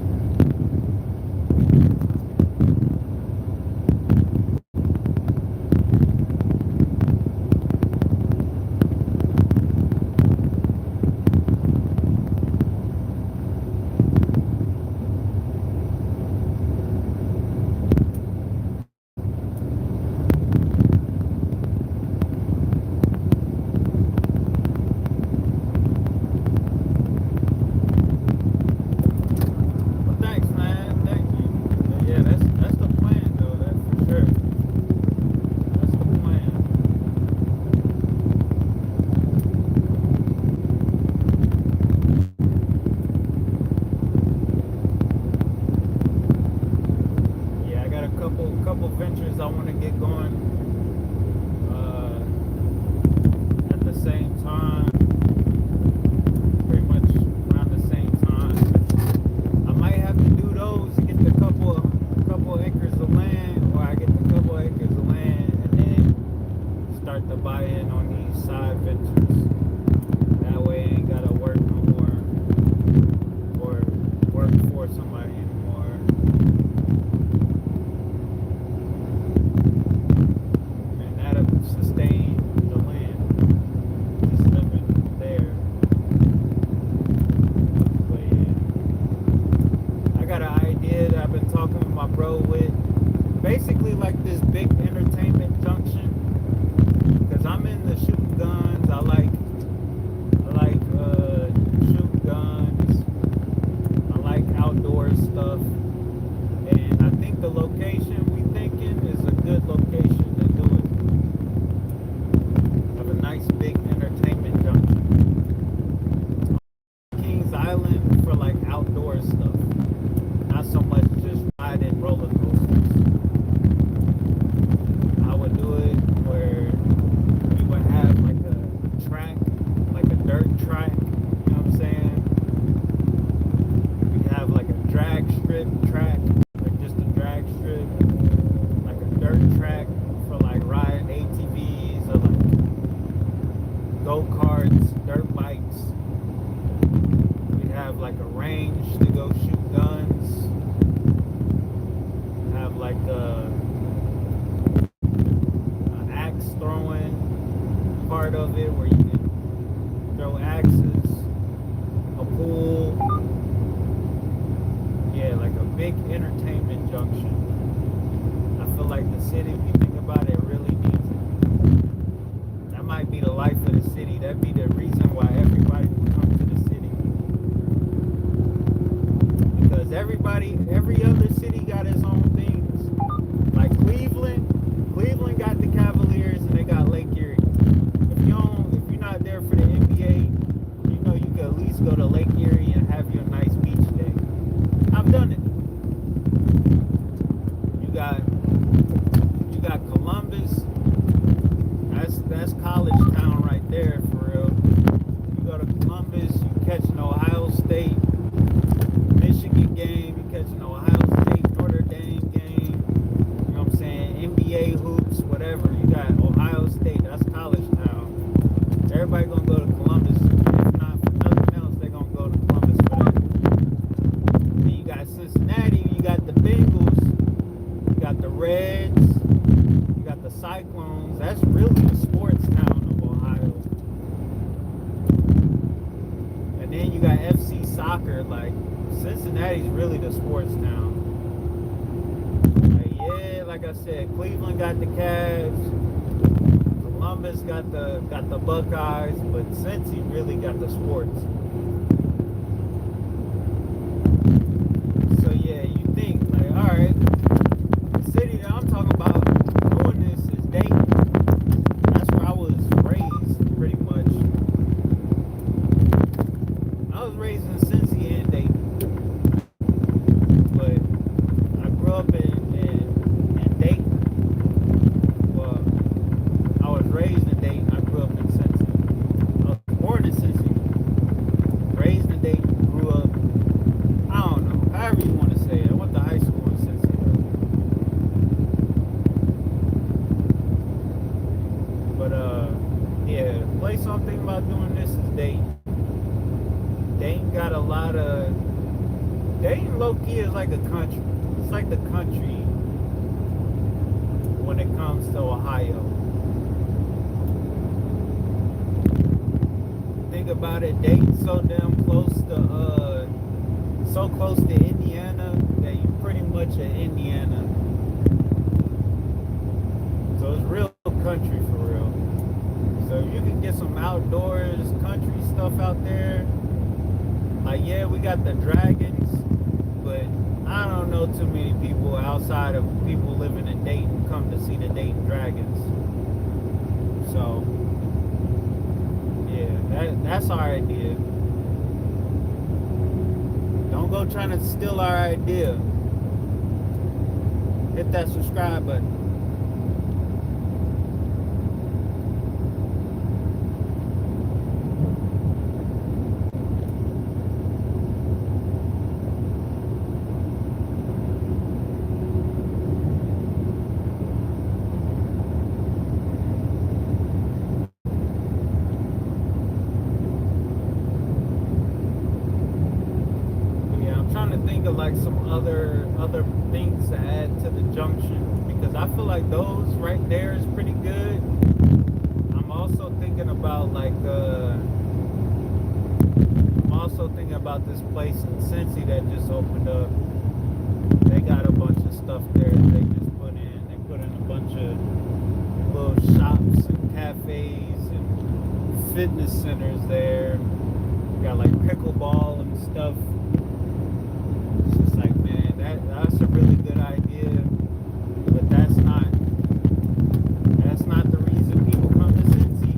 Well, thanks, man. Thank you. Yeah, that's the plan, though. That's for sure. That's the plan. Yeah, I got a couple ventures I want to get going at the same time, pretty much around the same time. I might have to do those, get the couple acres of land, or I get the couple acres of land and then start to buy in on these side ventures. That way I ain't gotta work no more or work for somebody anymore. And that'll sustain the land, just living there. But yeah, I got an idea that I've been talking with my bro with. Basically like this big entertainment junction. Cause I'm into shooting guns. I like shooting guns. I like outdoor stuff. And I think the location we thinking is a good location to do it. Have a nice big entertainment junction. Kings Island for like outdoor stuff. Not so much just riding roller coasters. I would do it where we would have like a track, like a dirt track, you know what I'm saying? We'd have like a drag strip track, like just a drag strip, like a dirt track for like riding ATVs or like go-karts, dirt bikes. We'd have like a range to go shoot guns. Have like an axe throwing part of it where you can throw axes, a pool. Yeah, like a big entertainment junction. I feel like the city, if you think about it, really needs it. That might be the life of the city. That'd be the reason why everybody would come to the city. Because every other city got its own things. Like Cleveland got the Cavaliers and they got Lake Erie. If you're not there for the NBA, you know you could at least go to Lake Erie and have your nice beach day. I've done it. You got Columbus. That's college town right there for real. You go to Columbus, you catch an Ohio State, Michigan game, you catch an Ohio State, Notre Dame game, you know what I'm saying, NBA hoops, whatever. You got Ohio State, that's college town. Everybody gonna go to Columbus. If not for nothing else, they gonna go to Columbus for that. that's really the sports town of Ohio. And then you got FC soccer. Like Cincinnati's really the sports town. Like, yeah, like I said, Cleveland got the Cavs. Columbus got the Buckeyes, but Cincy really got the sports. So yeah, you think like, all right, the city that I'm talking about doing this is Dayton. That's where I was raised, pretty much. I was raised in Cincy and Dayton, but I grew up in Dayton. Well, I was raised in Dayton. I grew up in Cincy. I was born in Cincy, raised in Dayton, grew up. I don't know, however you want to say it. I went to high school in Cincy. But yeah, the place I'm thinking about doing this is Dayton. Dayton got a lot of. Dayton low key is like a country. It's like the country when it comes to Ohio. Think about it, Dayton's so damn close to Indiana that you pretty much in Indiana. So it's real country for real. So you can get some outdoors country stuff out there. Like yeah, we got the dragons, but I don't know too many people outside of people living in Dayton come to see the Dayton Dragons. So yeah, that's our idea. Don't go trying to steal our idea. Hit that subscribe button. Think of like some other things to add to the junction, because I feel like those right there is pretty good. I'm also thinking about this place in Cincy that just opened up. They got a bunch of stuff there that they just put in. They put in a bunch of little shops and cafes and fitness centers there. Got like pickleball and stuff. It's just like, man, that's a really good idea, but that's not the reason people come to Cincy.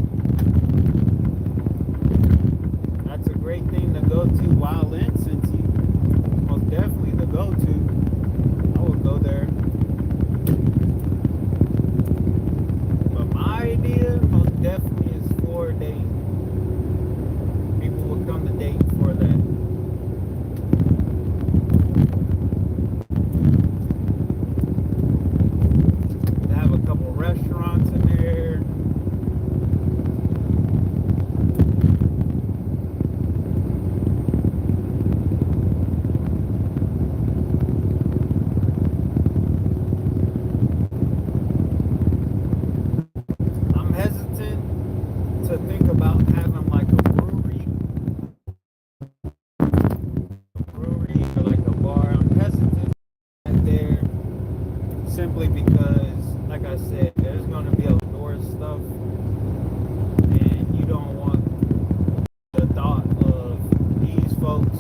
That's a great thing to go to while in Cincy. Most definitely the go-to. I would go there. But my idea most definitely is for Dayton. People would come to Dayton for that. Restaurants in there. I'm hesitant to think about having like a brewery or like a bar. I'm hesitant there simply because, like I said, there's going to be outdoor stuff, and you don't want the thought of these folks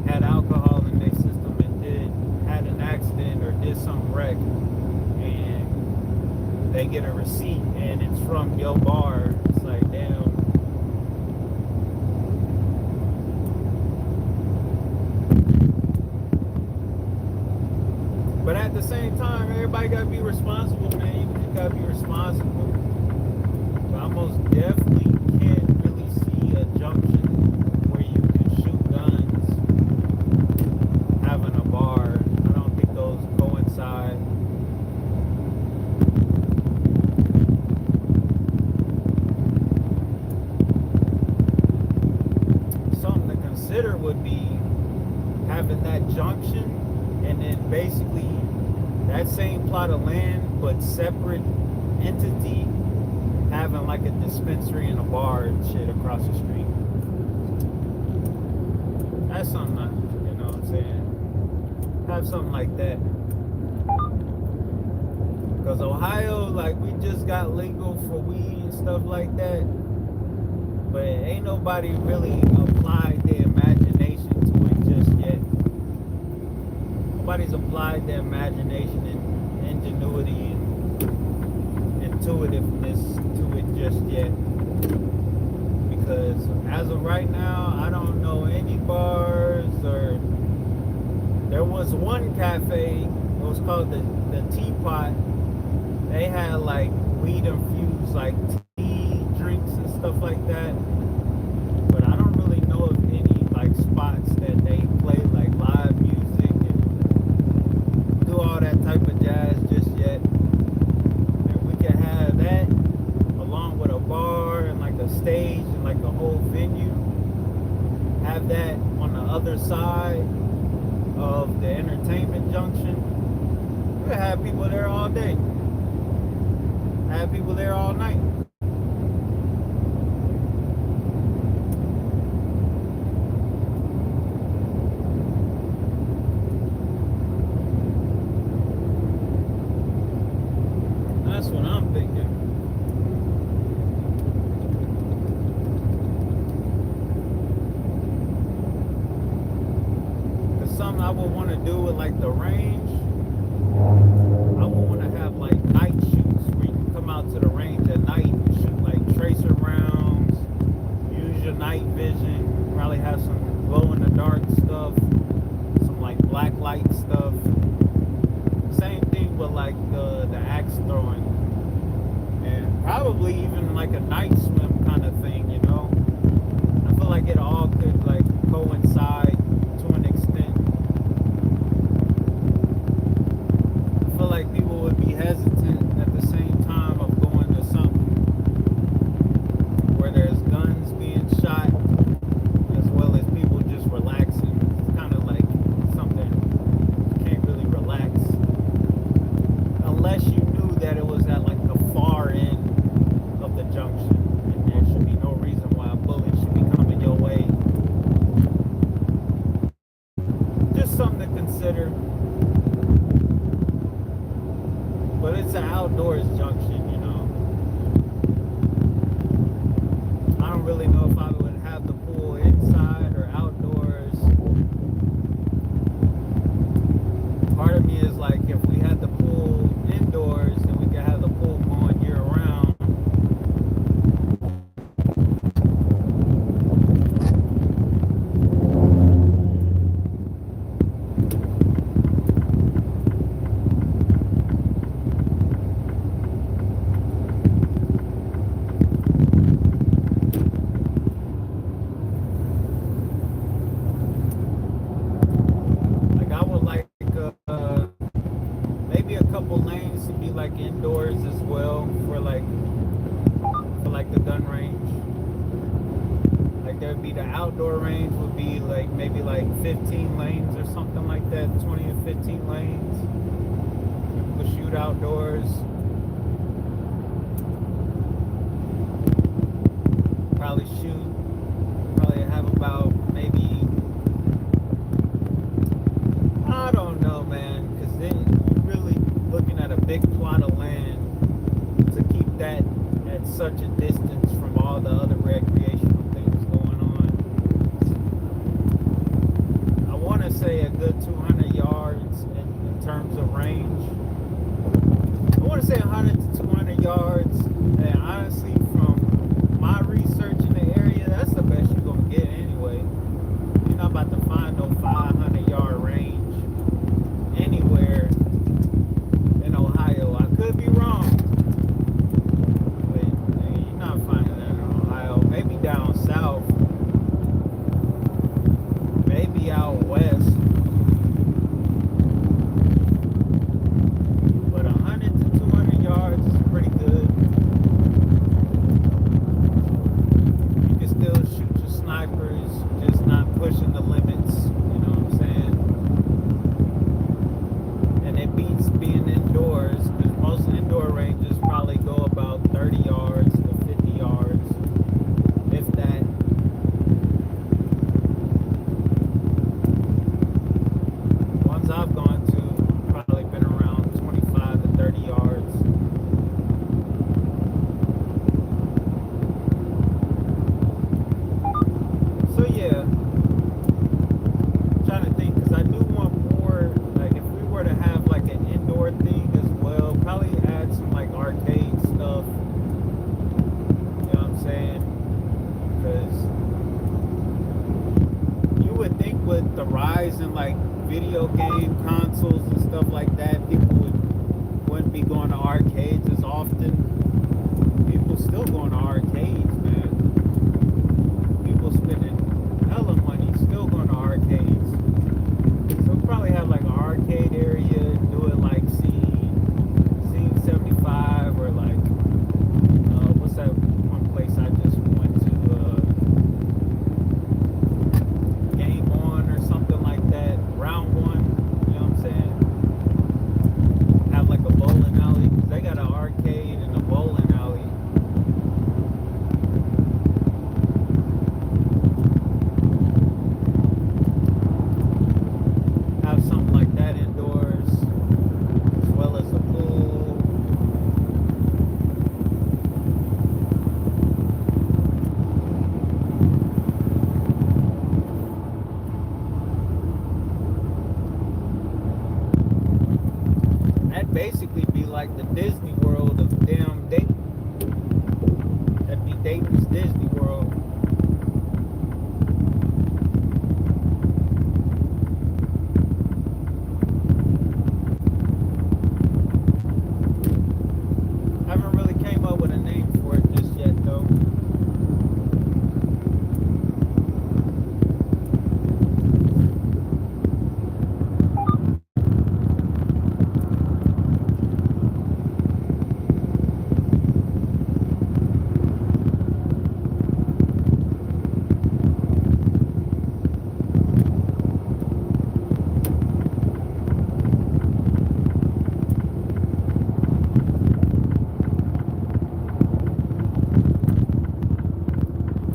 had alcohol in their system and had an accident or did some wreck, and they get a receipt and it's from your bar. It's like, damn. But at the same time, everybody gotta be responsible, man. You just gotta be responsible. But I most definitely can't really see a junction where you can shoot guns, having a bar. I don't think those coincide. Something to consider would be having that junction and then basically that same plot of land but separate entity a dispensary and a bar and shit across the street. That's something, you know what I'm saying? Have something like that. Because Ohio, like, we just got legal for weed and stuff like that. But ain't nobody really applied their imagination to it just yet. Nobody's applied their imagination and ingenuity and intuitiveness to it just yet. Because as of right now, I don't know any bars or... There was one cafe, it was called the Teapot. They had like weed infused like tea drinks and stuff like that. But I don't really know of any like spots that they play like live music and do all that type of jazz just yet. And we could have that along with a bar and like a stage and like a whole venue. Have that on the other side of the entertainment junction. We could have people there all day. Have people there all night. That's what I'm thinking. Cause something I would want to do with like the range, I would want to have like night shoots where you can come out to the range at night and shoot like tracer rounds, use your night vision, probably have some glow in the dark stuff, some like black light stuff. Same thing with like the axe throwing, and probably even like a night swim kind of thing, you know. I feel like it all could like coincide to an extent. I feel like people would be hesitant at the same time of going to something where there's guns being shot as well as people just relaxing. It's kind of like something you can't really relax unless you knew that it was at like the far end of the junction and there should be no reason why a bullet should be coming your way. Just something to consider. But it's an outdoors junction, you know. I don't really know if I would have the pool inside or outdoors. Part of me is like, if we had the pool indoors, then we could have the pool going year round. Like I would like maybe a couple lanes to be like indoors as well for like the gun range. Like there'd be the outdoor range would be like maybe like 15 lanes or something like that, 20 or 15 lanes. People could shoot outdoors. Probably have about maybe, I don't know, man, because then you're really looking at a big plot of land to keep that at such a distance from all the other recreational things going on. I want to say a good 200 yards in terms of range. I want to say 100 to 200 yards, and honestly, from my research in the area, that's the best you're going to get anyway. You're not about to find no 500-yard range anywhere in Ohio. I could be wrong, but you're not finding that in Ohio. Maybe down the rise in like video game consoles and stuff like that, people wouldn't be going to arcades as often. People still going to arcades, man. People spending hella money still going to arcades. So we'll probably have like an arcade area, do it like scene 75 or like what's that one place I just went to, Game On or something like that, Round One, you know what I'm saying? Have like a bowling alley, 'cause they got an arcade and a bowling alley. Have something like that indoors, as well as a pool. That'd basically be like the Disney World of damn Dayton. That'd be Dayton's Disney World. I haven't really came up with a name for it just yet though.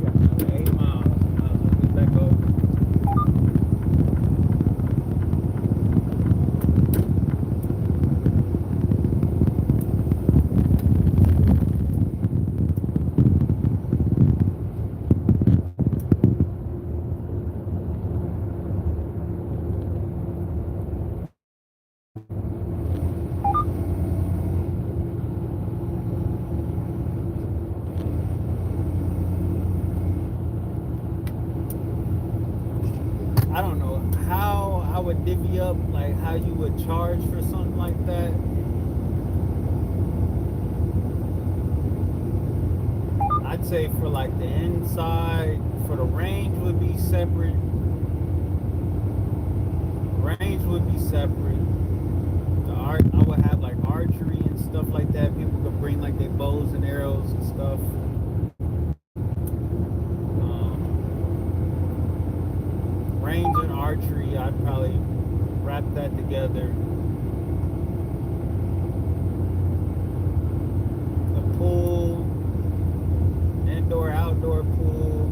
Got another 8 miles. Might as well get back over. I don't know how I would divvy up, like how you would charge for something like that. I'd say for like the inside, for the range would be separate. Range would be separate. The art, I would have like archery and stuff like that. People could bring like their bows and arrows and stuff. Range and archery, I'd probably wrap that together. A pool, indoor, outdoor pool.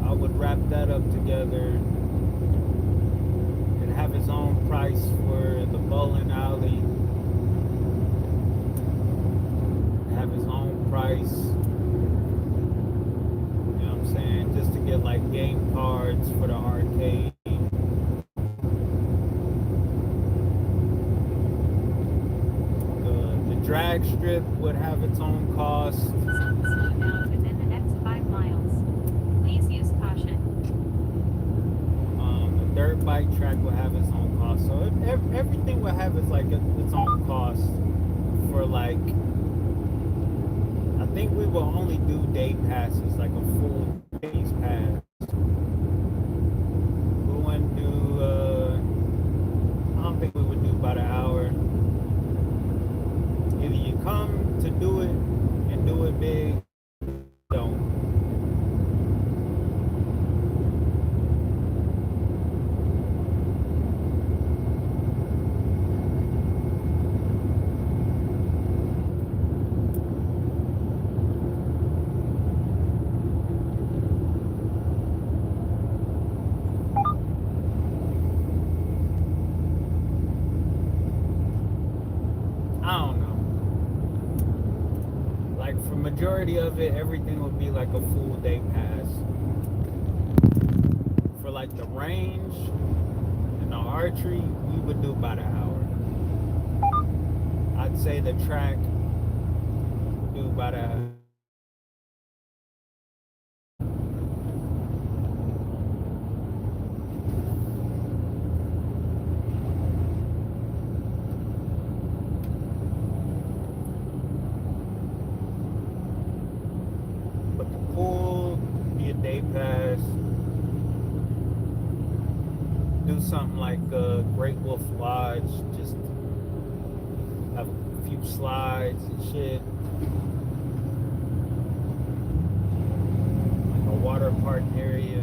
I would wrap that up together and have its own price for the bowling alley. Have his own price, you know what I'm saying, just to get like game cards for the arcade. The drag strip would have its own cost. Slow down within the next 5 miles. Please use caution. The dirt bike track will have its own cost. So everything will have its like its own cost for like. I think we will only do day passes, like a full day's pass. We wouldn't do, I don't think we would do about an hour. Either you come to do it and do it big, don't. I don't know. Like for majority of it, everything would be like a full day pass. For like the range and the archery, we would do about an hour. I'd say the track do by that. But the pool, be a day pass. Do something like Great Wolf Lodge, just have a few slides and shit. Like a water park area.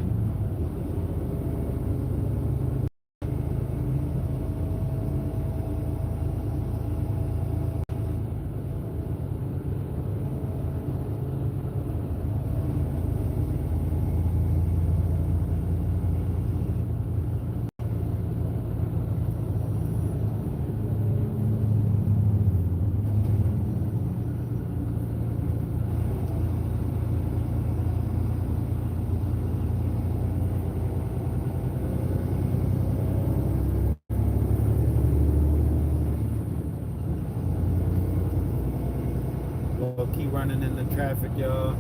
We'll keep running into traffic, y'all.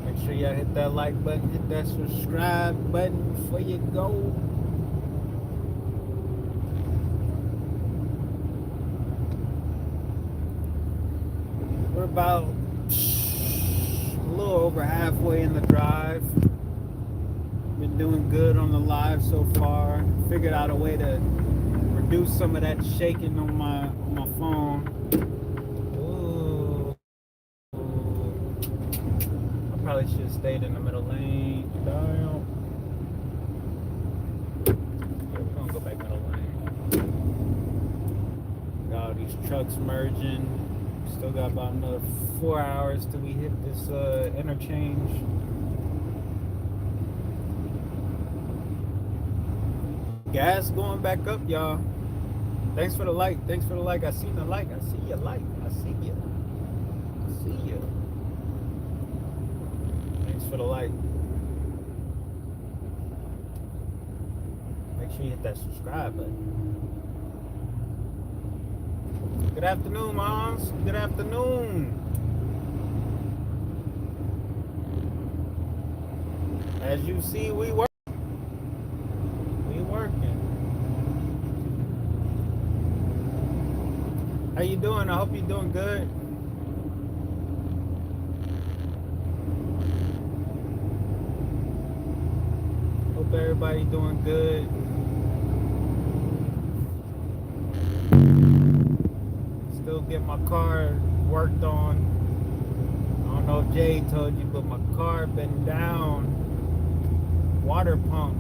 Make sure y'all hit that like button, hit that subscribe button before you go. We're about a little over halfway in the drive. Been doing good on the live so far. Figured out a way to reduce some of that shaking on my phone. Ooh. I probably should have stayed in the middle lane. Damn. We're gonna go back middle lane. Got all these trucks merging. Still got about another 4 hours till we hit this interchange. Gas going back up, y'all. Thanks for the like. Thanks for the like. I seen the like. I see your like. I see you. I see you. Thanks for the like. Make sure you hit that subscribe button. Good afternoon, moms. Good afternoon. As you see, we work. We working. How you doing? I hope you're doing good. Hope everybody doing good. Still get my car worked on. I don't know if Jay told you, but my car been down. Water pump.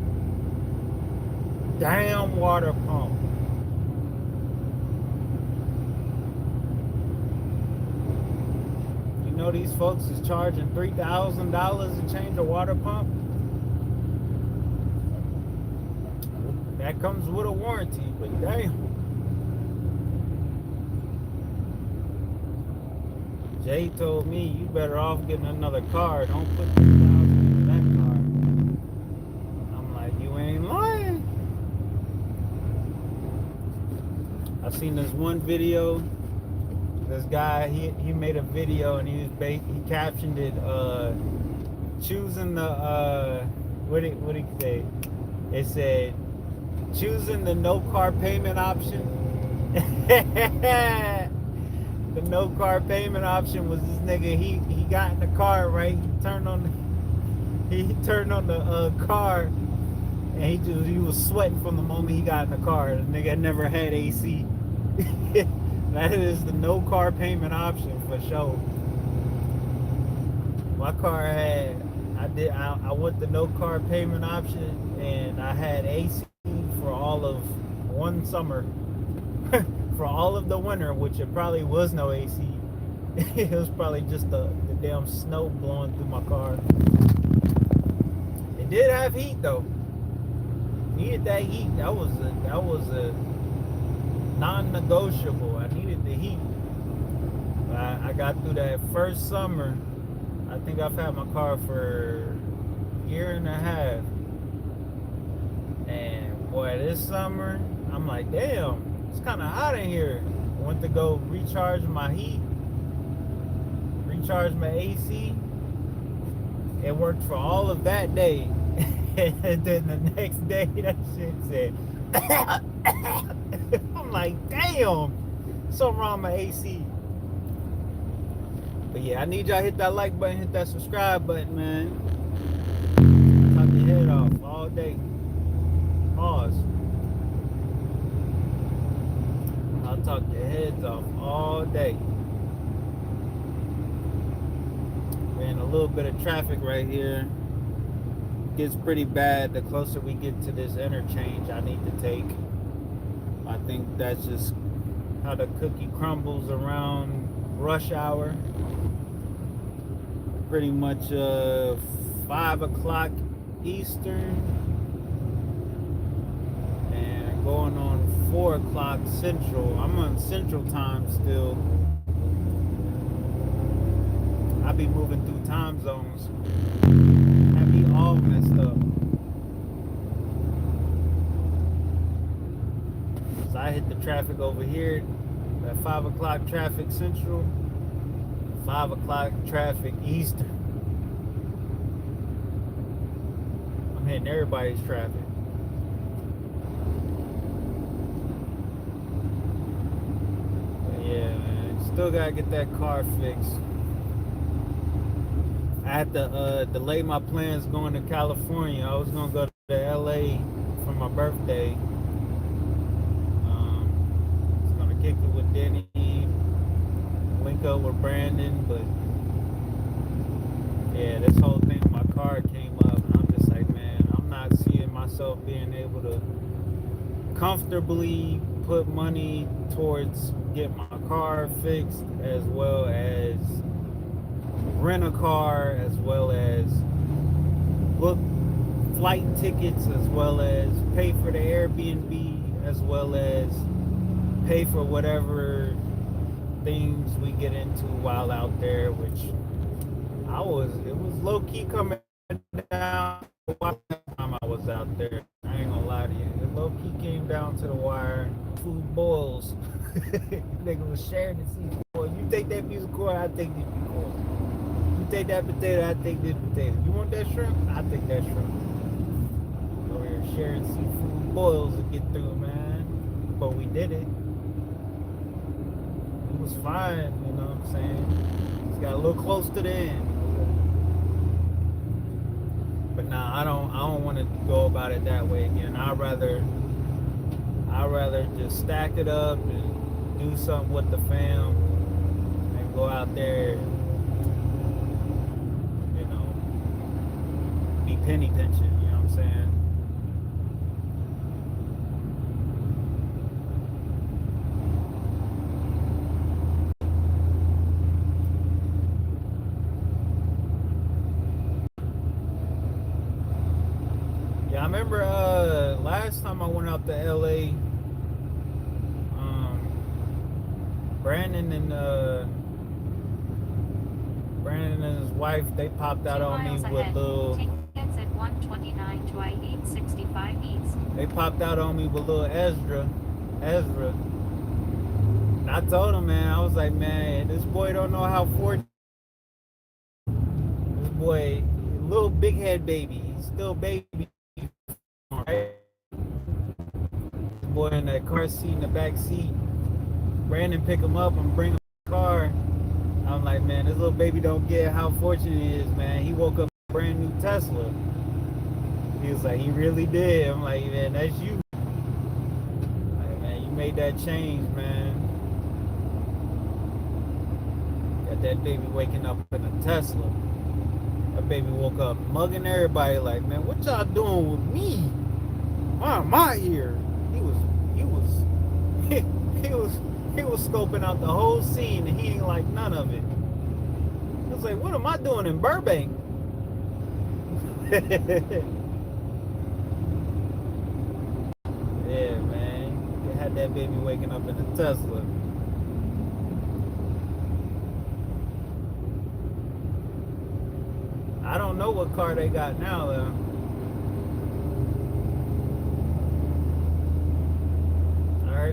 Damn water pump. You know these folks is charging $3,000 to change a water pump? That comes with a warranty, but damn. Jay told me you better off getting another car. Don't put $3,000 in that car. I'm like, you ain't lying. I seen this one video. This guy, he made a video and he captioned it, choosing the what did he say? It said, choosing the no car payment option. The no car payment option was this nigga. He got in the car, right? He turned on the car, and he was sweating from the moment he got in the car. The nigga had never had AC. That is the no car payment option for sure. My car had I went the no car payment option, and I had AC for all of one summer. For all of the winter, which it probably was no AC. It was probably just the damn snow blowing through my car. It did have heat though. Needed that heat. That was a non-negotiable. I needed the heat. I got through that first summer. I think I've had my car for a year and a half. And boy, this summer, I'm like, damn. It's kind of hot in here. went to go recharge my heat, recharge my AC. It worked for all of that day. And then the next day, that shit said, I'm like, damn, something wrong with my AC. But yeah, I need y'all to hit that like button, hit that subscribe button, man. Talk your head off all day. Pause. I'll talk your heads off all day. We're in a little bit of traffic right here. Gets pretty bad the closer we get to this interchange I need to take. I think that's just how the cookie crumbles around rush hour. Pretty much 5 o'clock Eastern and going on 4 o'clock Central. I'm on Central time still. I be moving through time zones. Have me all messed up. So I hit the traffic over here at 5 o'clock traffic Central, 5 o'clock traffic Eastern. I'm hitting everybody's traffic. But yeah, man, still gotta get that car fixed. I had to delay my plans going to California. I was gonna go to LA for my birthday. I was gonna kick it with Denny, link up with Brandon, but yeah, this whole thing with my car came up, and I'm just like, man, I'm not seeing myself being able to comfortably put money towards getting my car fixed, as well as rent a car, as well as book flight tickets, as well as pay for the Airbnb, as well as pay for whatever things we get into while out there, which it was low-key coming down while I was out there. I ain't gonna lie to you. It low-key came down to the wire. Food boils. Nigga was sharing the seafood boil. You take that piece of corn, I take this piece of corn. You take that potato, I take this potato. You want that shrimp? I take that shrimp. Over here sharing seafood boils to get through, man. But we did it. It was fine, you know what I'm saying? Just got a little close to the end. But nah, I don't want to go about it that way again. I'd rather just stack it up and do something with the fam and go out there, you know, be penny pinching, you know what I'm saying? Yeah, I remember last time I went out to LA, Brandon and his wife, they popped out on me with little. Tickets at 129 to I-865 East. They popped out on me with little Ezra. And I told him, man, I was like, man, this boy don't know how fortunate. This boy, little big head baby, he's still baby. Right? This boy in that car seat, in the back seat. Brandon pick him up and bring him to the car. I'm like, man, this little baby don't get how fortunate he is, man. He woke up in a brand new Tesla. He was like, he really did. I'm like, man, that's you. Like, man, you made that change, man. Got that baby waking up in a Tesla. That baby woke up mugging everybody like, man, what y'all doing with me? Why am I here? He was scoping out the whole scene and he ain't like none of it. I was like, what am I doing in Burbank? Yeah, man. You had that baby waking up in a Tesla. I don't know what car they got now, though. I heard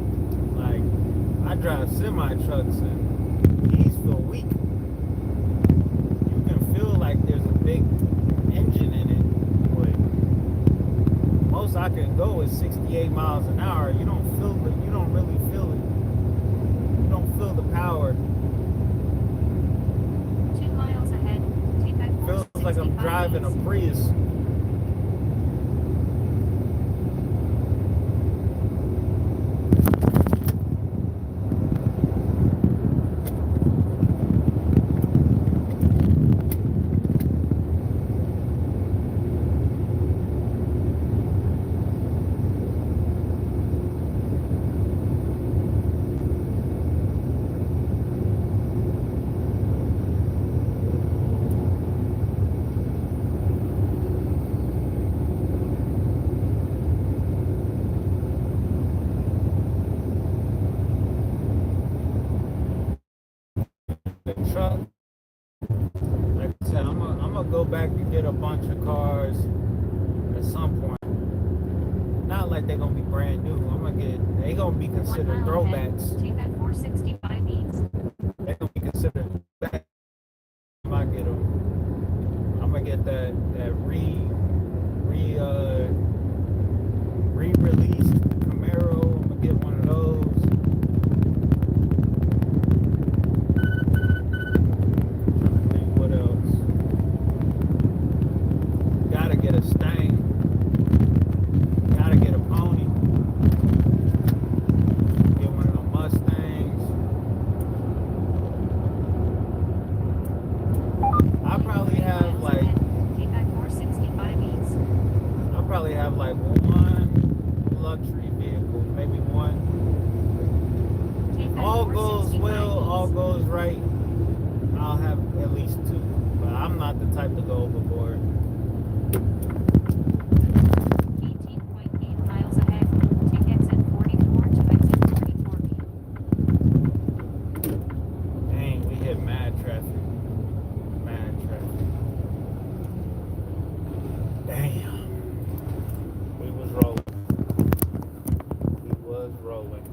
drive semi trucks and these feel weak. You can feel like there's a big engine in it, but most I can go is 68 miles an hour. You don't feel it. You don't really feel it. You don't feel the power. 2 miles ahead, take that Feels like I'm 65 driving a east. Prius. The truck. Like I said, I'm gonna go back and get a bunch of cars at some point. Not like they're gonna be brand new. They gonna be 1 considered mile ahead, throwbacks. take that 465 east. They're gonna be considered throwbacks. I get them. I'm gonna get that re-released Camaro. I'm gonna get one of those. Trying to think what else. Gotta get a Stang. Gotta get a Pony. Get one of them Mustangs. I probably 3 have miles like ahead, take that 465 east. I probably have like one luxury vehicle, maybe one. Take that All goes 465 well, all east. goes right. I'll have at least two, but I'm not the type to go overboard. 18.8 miles ahead, take exit 44 to exit 44B. Dang, we hit mad traffic. Mad traffic. Damn. We was rolling. We was rolling.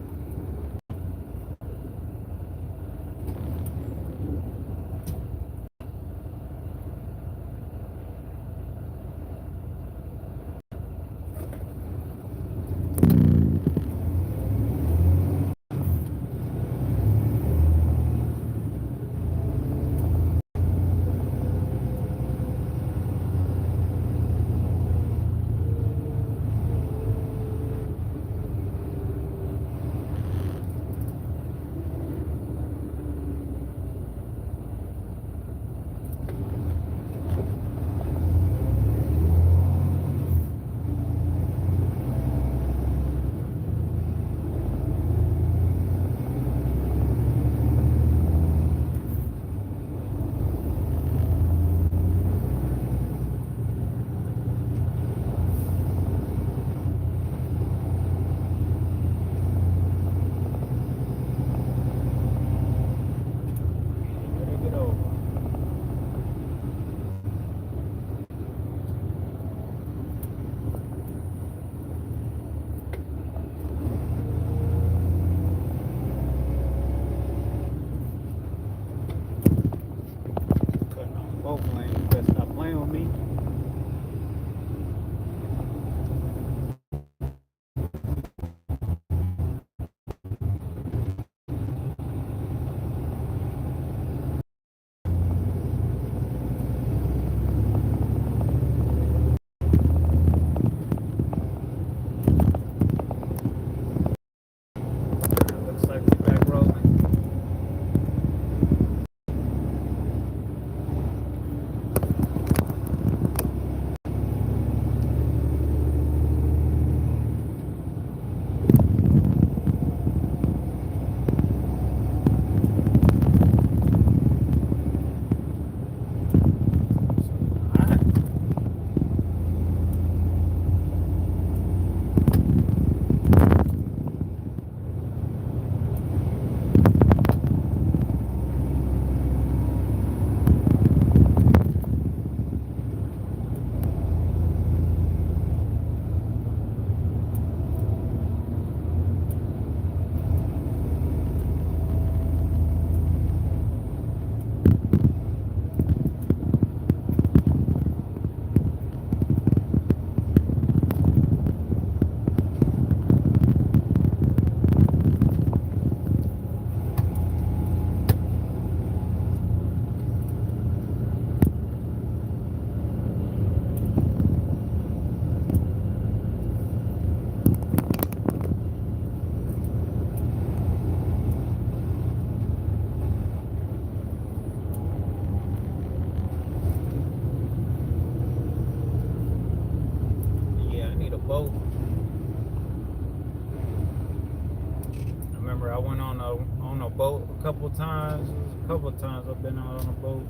remember. I went on a boat a couple times. A couple times I've been out on a boat.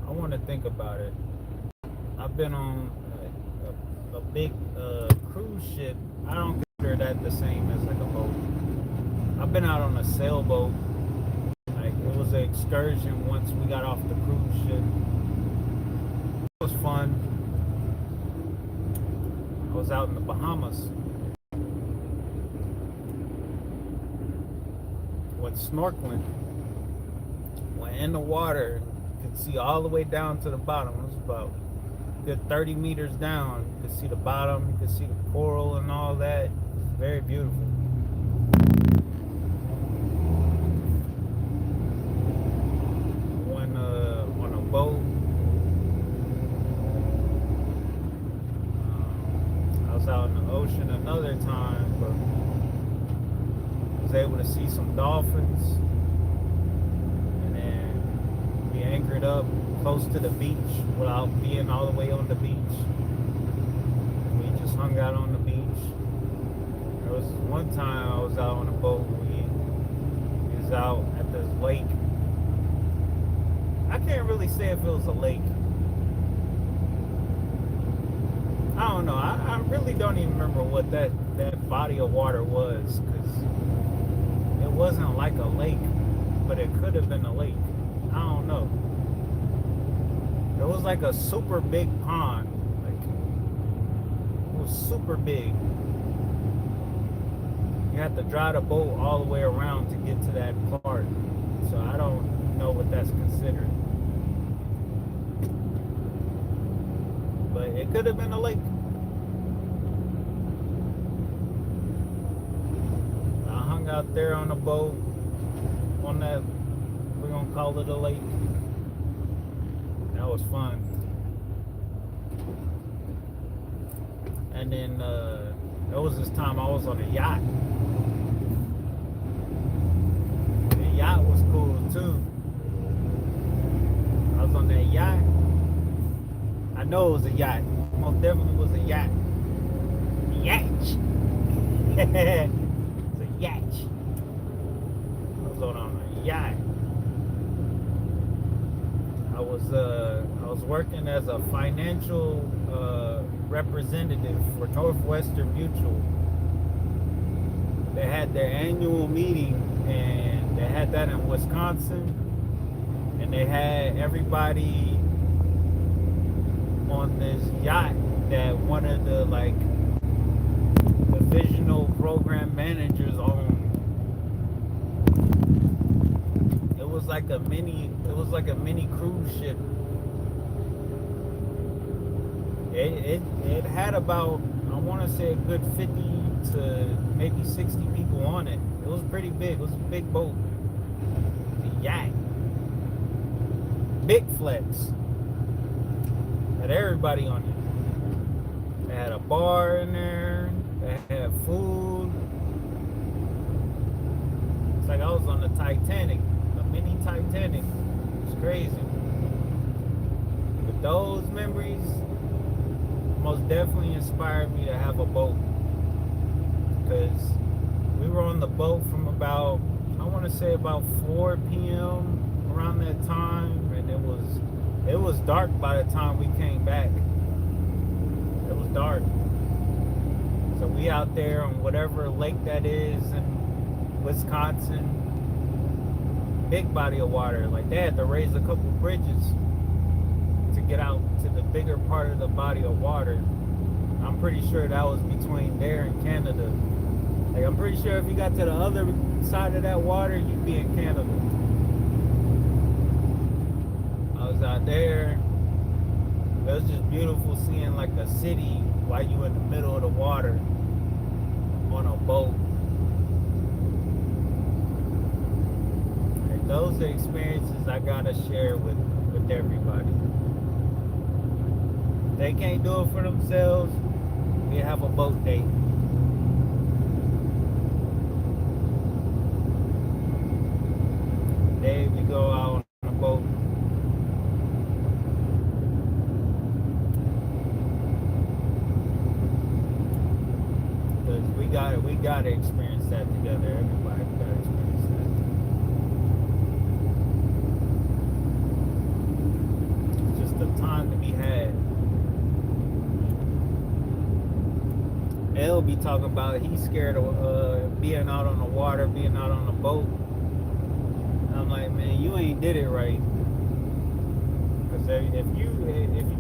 I want to think about it. I've been on a big cruise ship. I don't consider that the same as like a boat. I've been out on a sailboat. Like it was an excursion once we got off the cruise ship. It was fun. I was out in the Bahamas. Went snorkeling. Went in the water. You could see all the way down to the bottom. It was about a good 30 meters down. You could see the bottom. You could see the coral and all that. It was very beautiful. Went on a boat. I was out in the ocean another time, but was able to see some dolphins, and then we anchored up close to the beach without being all the way on the beach. We just hung out on the beach. There was one time I was out on a boat. We was out at this lake. I can't really say if it was a lake. I don't know. I really don't even remember what that body of water was, because it wasn't like a lake, but it could have been a lake. I don't know. It was like a super big pond. Like, it was super big. You have to drive the boat all the way around to get to that part. So I don't know what that's considered. But it could have been a lake. I hung out there on the boat, on that, we're gonna call it a lake. That was fun. And then there was this time I was on a yacht. The yacht was cool too. I was on that yacht. I know it was a yacht. Most definitely was a yacht. Yacht. It's a yacht. I was on a yacht. I was working as a financial representative for Northwestern Mutual. They had their annual meeting, and they had that in Wisconsin, and they had everybody on this yacht that one of the divisional program managers owned. It was like a mini cruise ship. It had about, I want to say, a good 50 to maybe 60 people on it. It was pretty big. It was a big boat. The yacht. Big flex. Had everybody on it. They had a bar in there. They had food. It's like I was on the Titanic, a mini Titanic. It's crazy. But those memories most definitely inspired me to have a boat, because we were on the boat from about, I want to say about 4 p.m. around that time, and it was dark by the time we came back. It was dark. So we out there on whatever lake that is in Wisconsin, big body of water. Like, they had to raise a couple bridges to get out to the bigger part of the body of water. I'm pretty sure that was between there and Canada. Like, I'm pretty sure if you got to the other side of that water, you'd be in Canada. I was out there. It was just beautiful seeing like a city while you in the middle of the water on a boat. And those are experiences I gotta share with everybody. If they can't do it for themselves, we have a boat date. Today we go out on a boat. because we gotta experience that together. Everybody gotta experience that. It's just the time to be had. L be talking about he's scared of being out on the water, being out on the boat. And I'm like, man, you ain't did it right. Because if you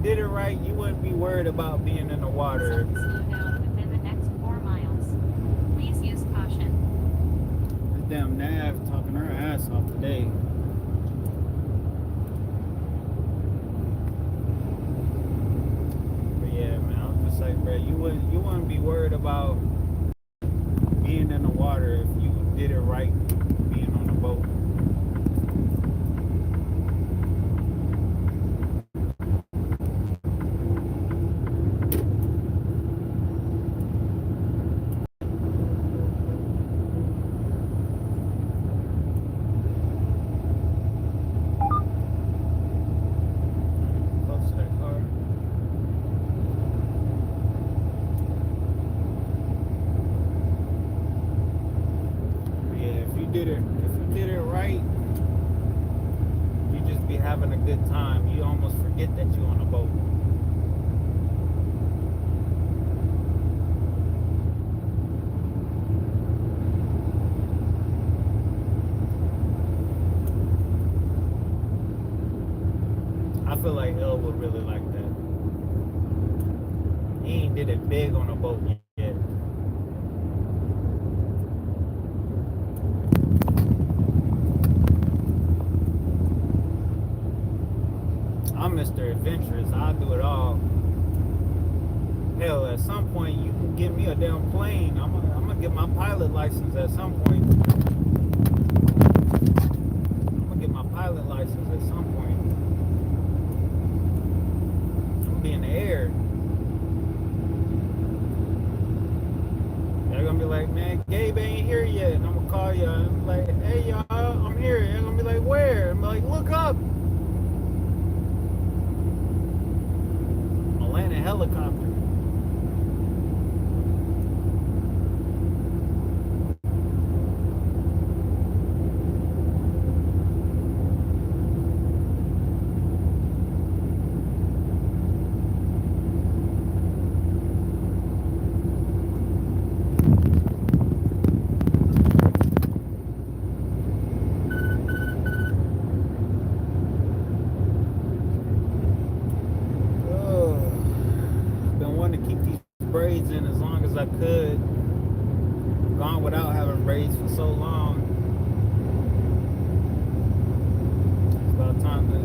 did it right, you wouldn't be worried about being in the water. Slow down within the next 4 miles. Please use caution. This damn Nav talking her ass off today. But yeah, man, I'm just like, bro, you wouldn't be worried about being in the water if you did it right, being on the boat. Close to that car. But yeah, if you did it right, you just be having a good time. You almost forget that you're on a boat. I feel like L would really like that. He ain't did it big on a boat yet. I'm Mr. Adventurous. I'll do it all. Hell, at some point you can get me a damn plane. I'm gonna get my pilot license at some point. I'm gonna get my pilot license at some point. I'm gonna be in the air. They're gonna be like, man, Gabe ain't here yet. And I'm gonna call you. I'm like, hey y'all, I'm here. They're gonna be like, where? I'm like, look up. I'm gonna land a helicopter. Been wanting to keep these braids in as long as I could. Gone without having braids for so long. It's about time to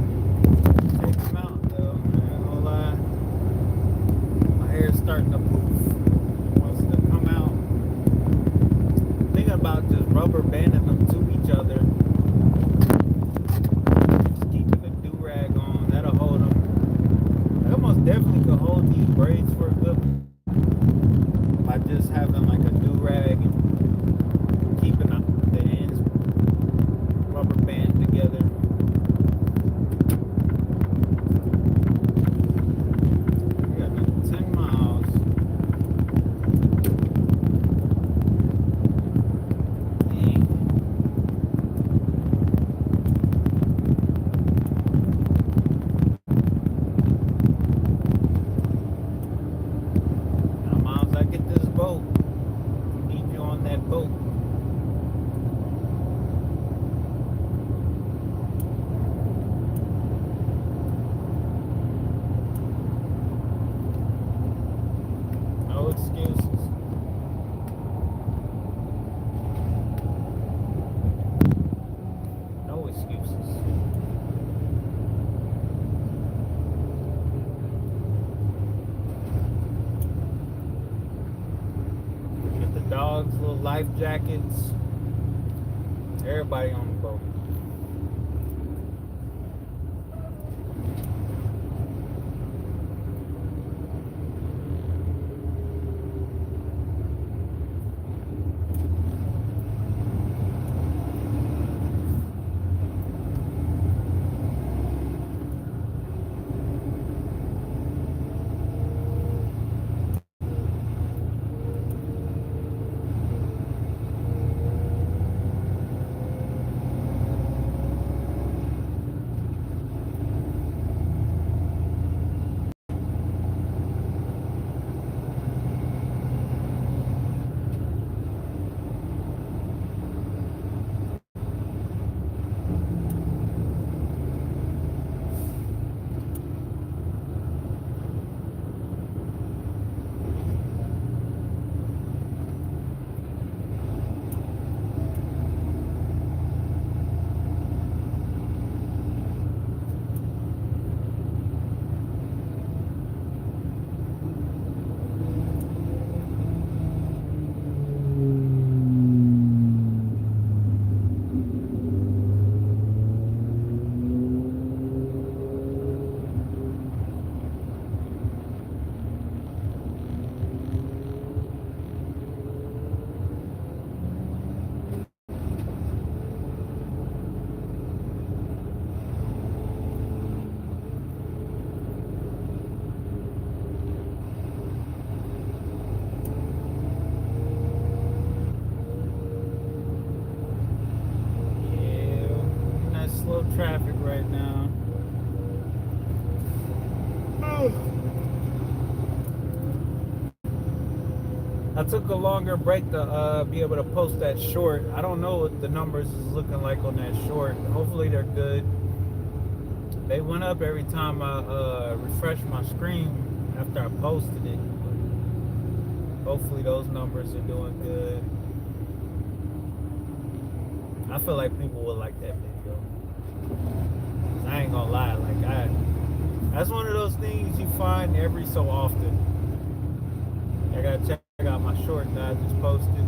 take them out though. I ain't gonna lie. My hair's starting to poof. It wants to come out. Thinking about just rubber banding them to each other. Just keeping the do-rag on. That'll hold them. I almost definitely could hold these braids for a good by just having like a do-rag and keeping the ends rubber band together. We got another 10 miles. Dang. How miles I get this boat? Need you on that boat. No excuses. No excuses. Get the dogs, little life jackets. Everybody on the boat. I took a longer break to be able to post that short. I don't know what the numbers is looking like on that short. Hopefully they're good. They went up every time I refreshed my screen after I posted it. Hopefully those numbers are doing good. I feel like people will like that video. I ain't gonna lie, that's one of those things you find every so often. I gotta check out my short that I just posted.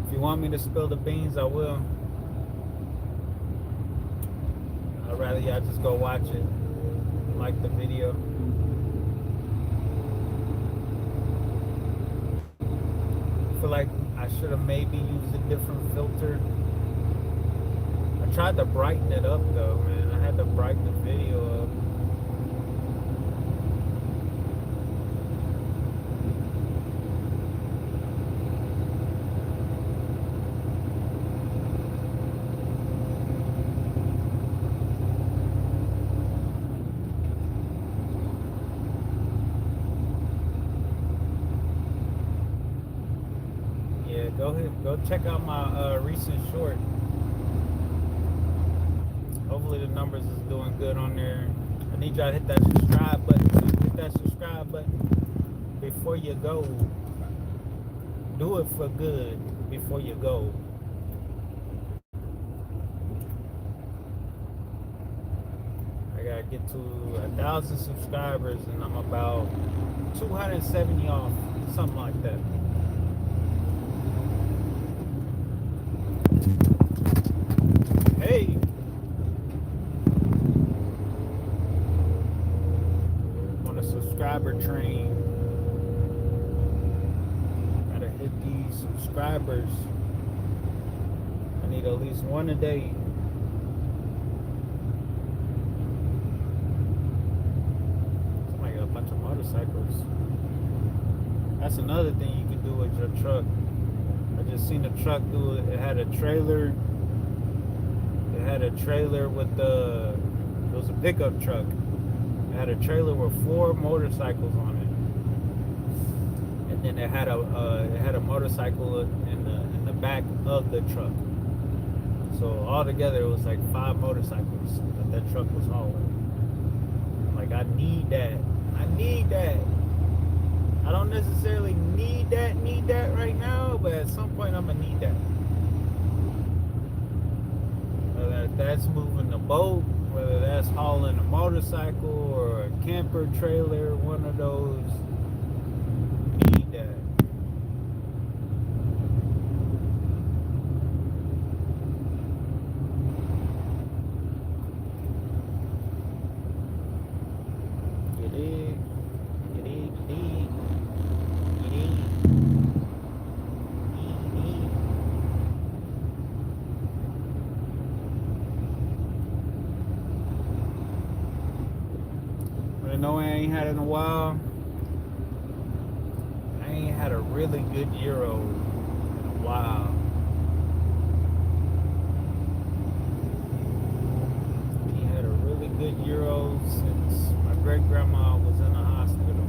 If you want me to spill the beans, I will. I'd rather y'all just go watch it, like the video. I feel like I should have maybe used a different filter. I tried to brighten it up though, man. I had to brighten the video up. Go ahead, go check out my recent short. Hopefully the numbers is doing good on there. I need y'all to hit that subscribe button. Hit that subscribe button before you go. Do it for good before you go. I gotta get to 1,000 subscribers and I'm about 270 off, something like that. Hey, on a subscriber train. Gotta hit these subscribers. I need at least one a day. Somebody got a bunch of motorcycles. That's another thing you can do with your truck. I just seen a truck do it. It had a trailer. It had a trailer with it was a pickup truck. It had a trailer with 4 motorcycles on it, and then it had a motorcycle in the back of the truck. So altogether, it was like 5 motorcycles that truck was hauling. Like I need that. I need that. I don't necessarily need that right now, but at some point I'm gonna need that. Whether that's moving the boat, whether that's hauling a motorcycle or a camper trailer, one of those, need that. know I ain't had it in a while. I ain't had a really good Euro in a while. I ain't had a really good Euro since my great grandma was in the hospital.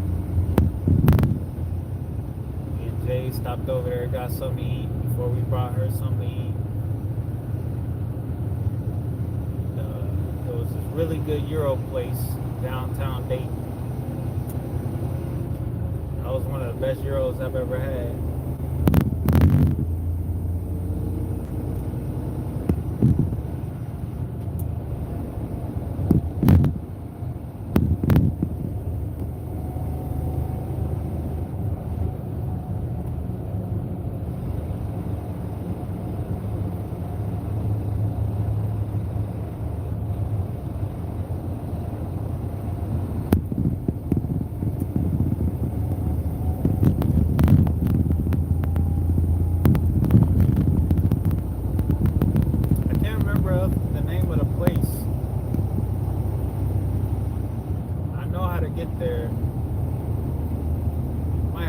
Me and Jay stopped over there, got something to eat before we brought her something to eat. There was this really good Euro place downtown Dayton. That was one of the best Euros I've ever had.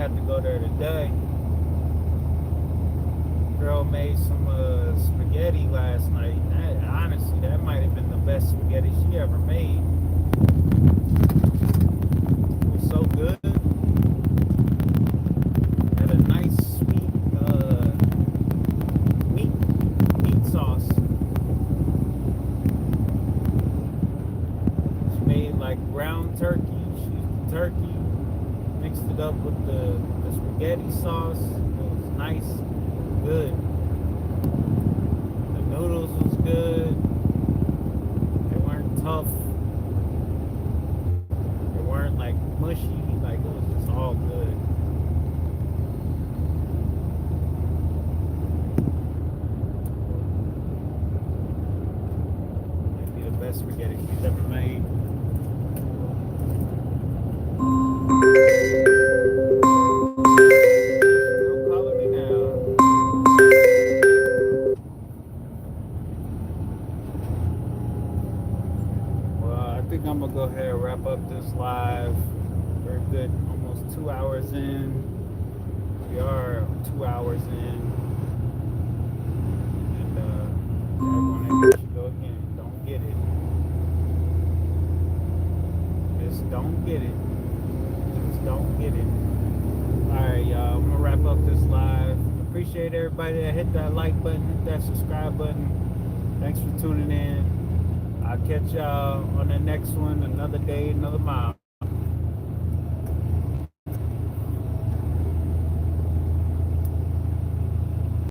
have to go there today. Girl made some spaghetti last night. Honestly, that might have been the best spaghetti she ever made. It was so good. Had a nice sweet meat sauce. She made like ground turkey. She used the turkey, mixed it up with the spaghetti sauce. It was nice, good. The noodles was good. They weren't tough. They weren't like mushy. Like it was just all good. Might be the best spaghetti she's ever made. She's calling me now. Well, I think I'm gonna go ahead and wrap up this live. We're good, almost 2 hours in. We are 2 hours in, and I'm gonna let you go again. Don't get it. Just don't get it. Just don't get it. All right, y'all. I'm gonna wrap up this live. Appreciate everybody that hit that like button, hit that subscribe button. Thanks for tuning in. I'll catch y'all on the next one. Another day, another mile.